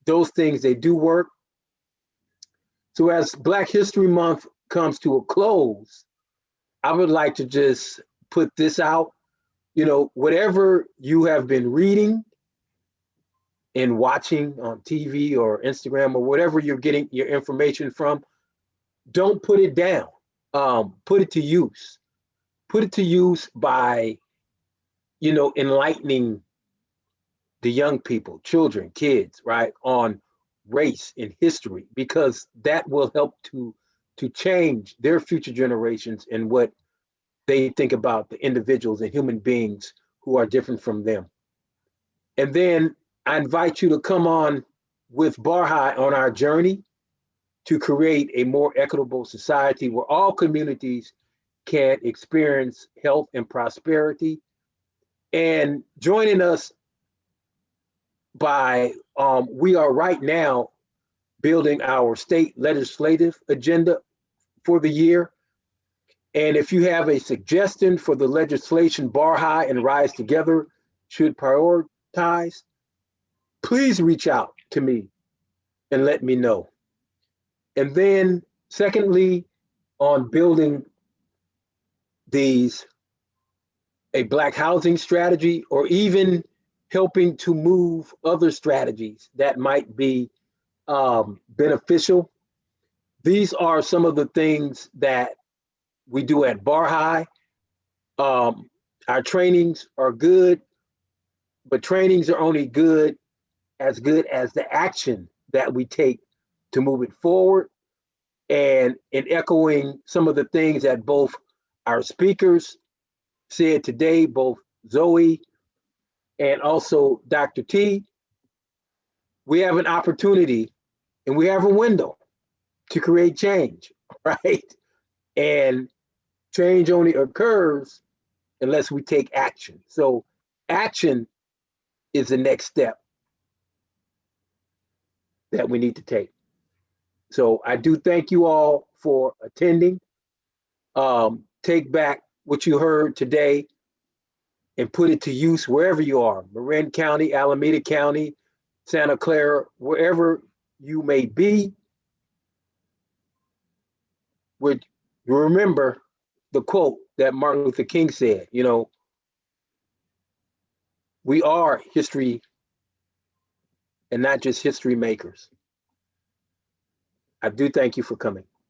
those things, they do work. So as Black History Month comes to a close, I would like to just put this out. You know, whatever you have been reading and watching on TV or Instagram or whatever you're getting your information from, don't put it down. Put it to use. Put it to use by, you know, enlightening the young people, children, kids, right, on race and history, because that will help to change their future generations and what they think about the individuals and human beings who are different from them. And then I invite you to come on with Barhai on our journey to create a more equitable society where all communities can experience health and prosperity. And joining us by, we are right now building our state legislative agenda for the year. And if you have a suggestion for the legislation Barhai and Rise Together should prioritize, please reach out to me and let me know. And then secondly, on building a Black housing strategy, or even helping to move other strategies that might be beneficial. These are some of the things that we do at Barhai. Our trainings are good, but trainings are only good as the action that we take to move it forward. And in echoing some of the things that both our speakers said today, both Zoe and also Dr. T, we have an opportunity and we have a window to create change, right? And change only occurs unless we take action. So action is the next step that we need to take. So I do thank you all for attending. Take back what you heard today and put it to use wherever you are, Marin County, Alameda County, Santa Clara, wherever you may be. Would you remember the quote that Martin Luther King said, you know, we are history and not just history makers. I do thank you for coming.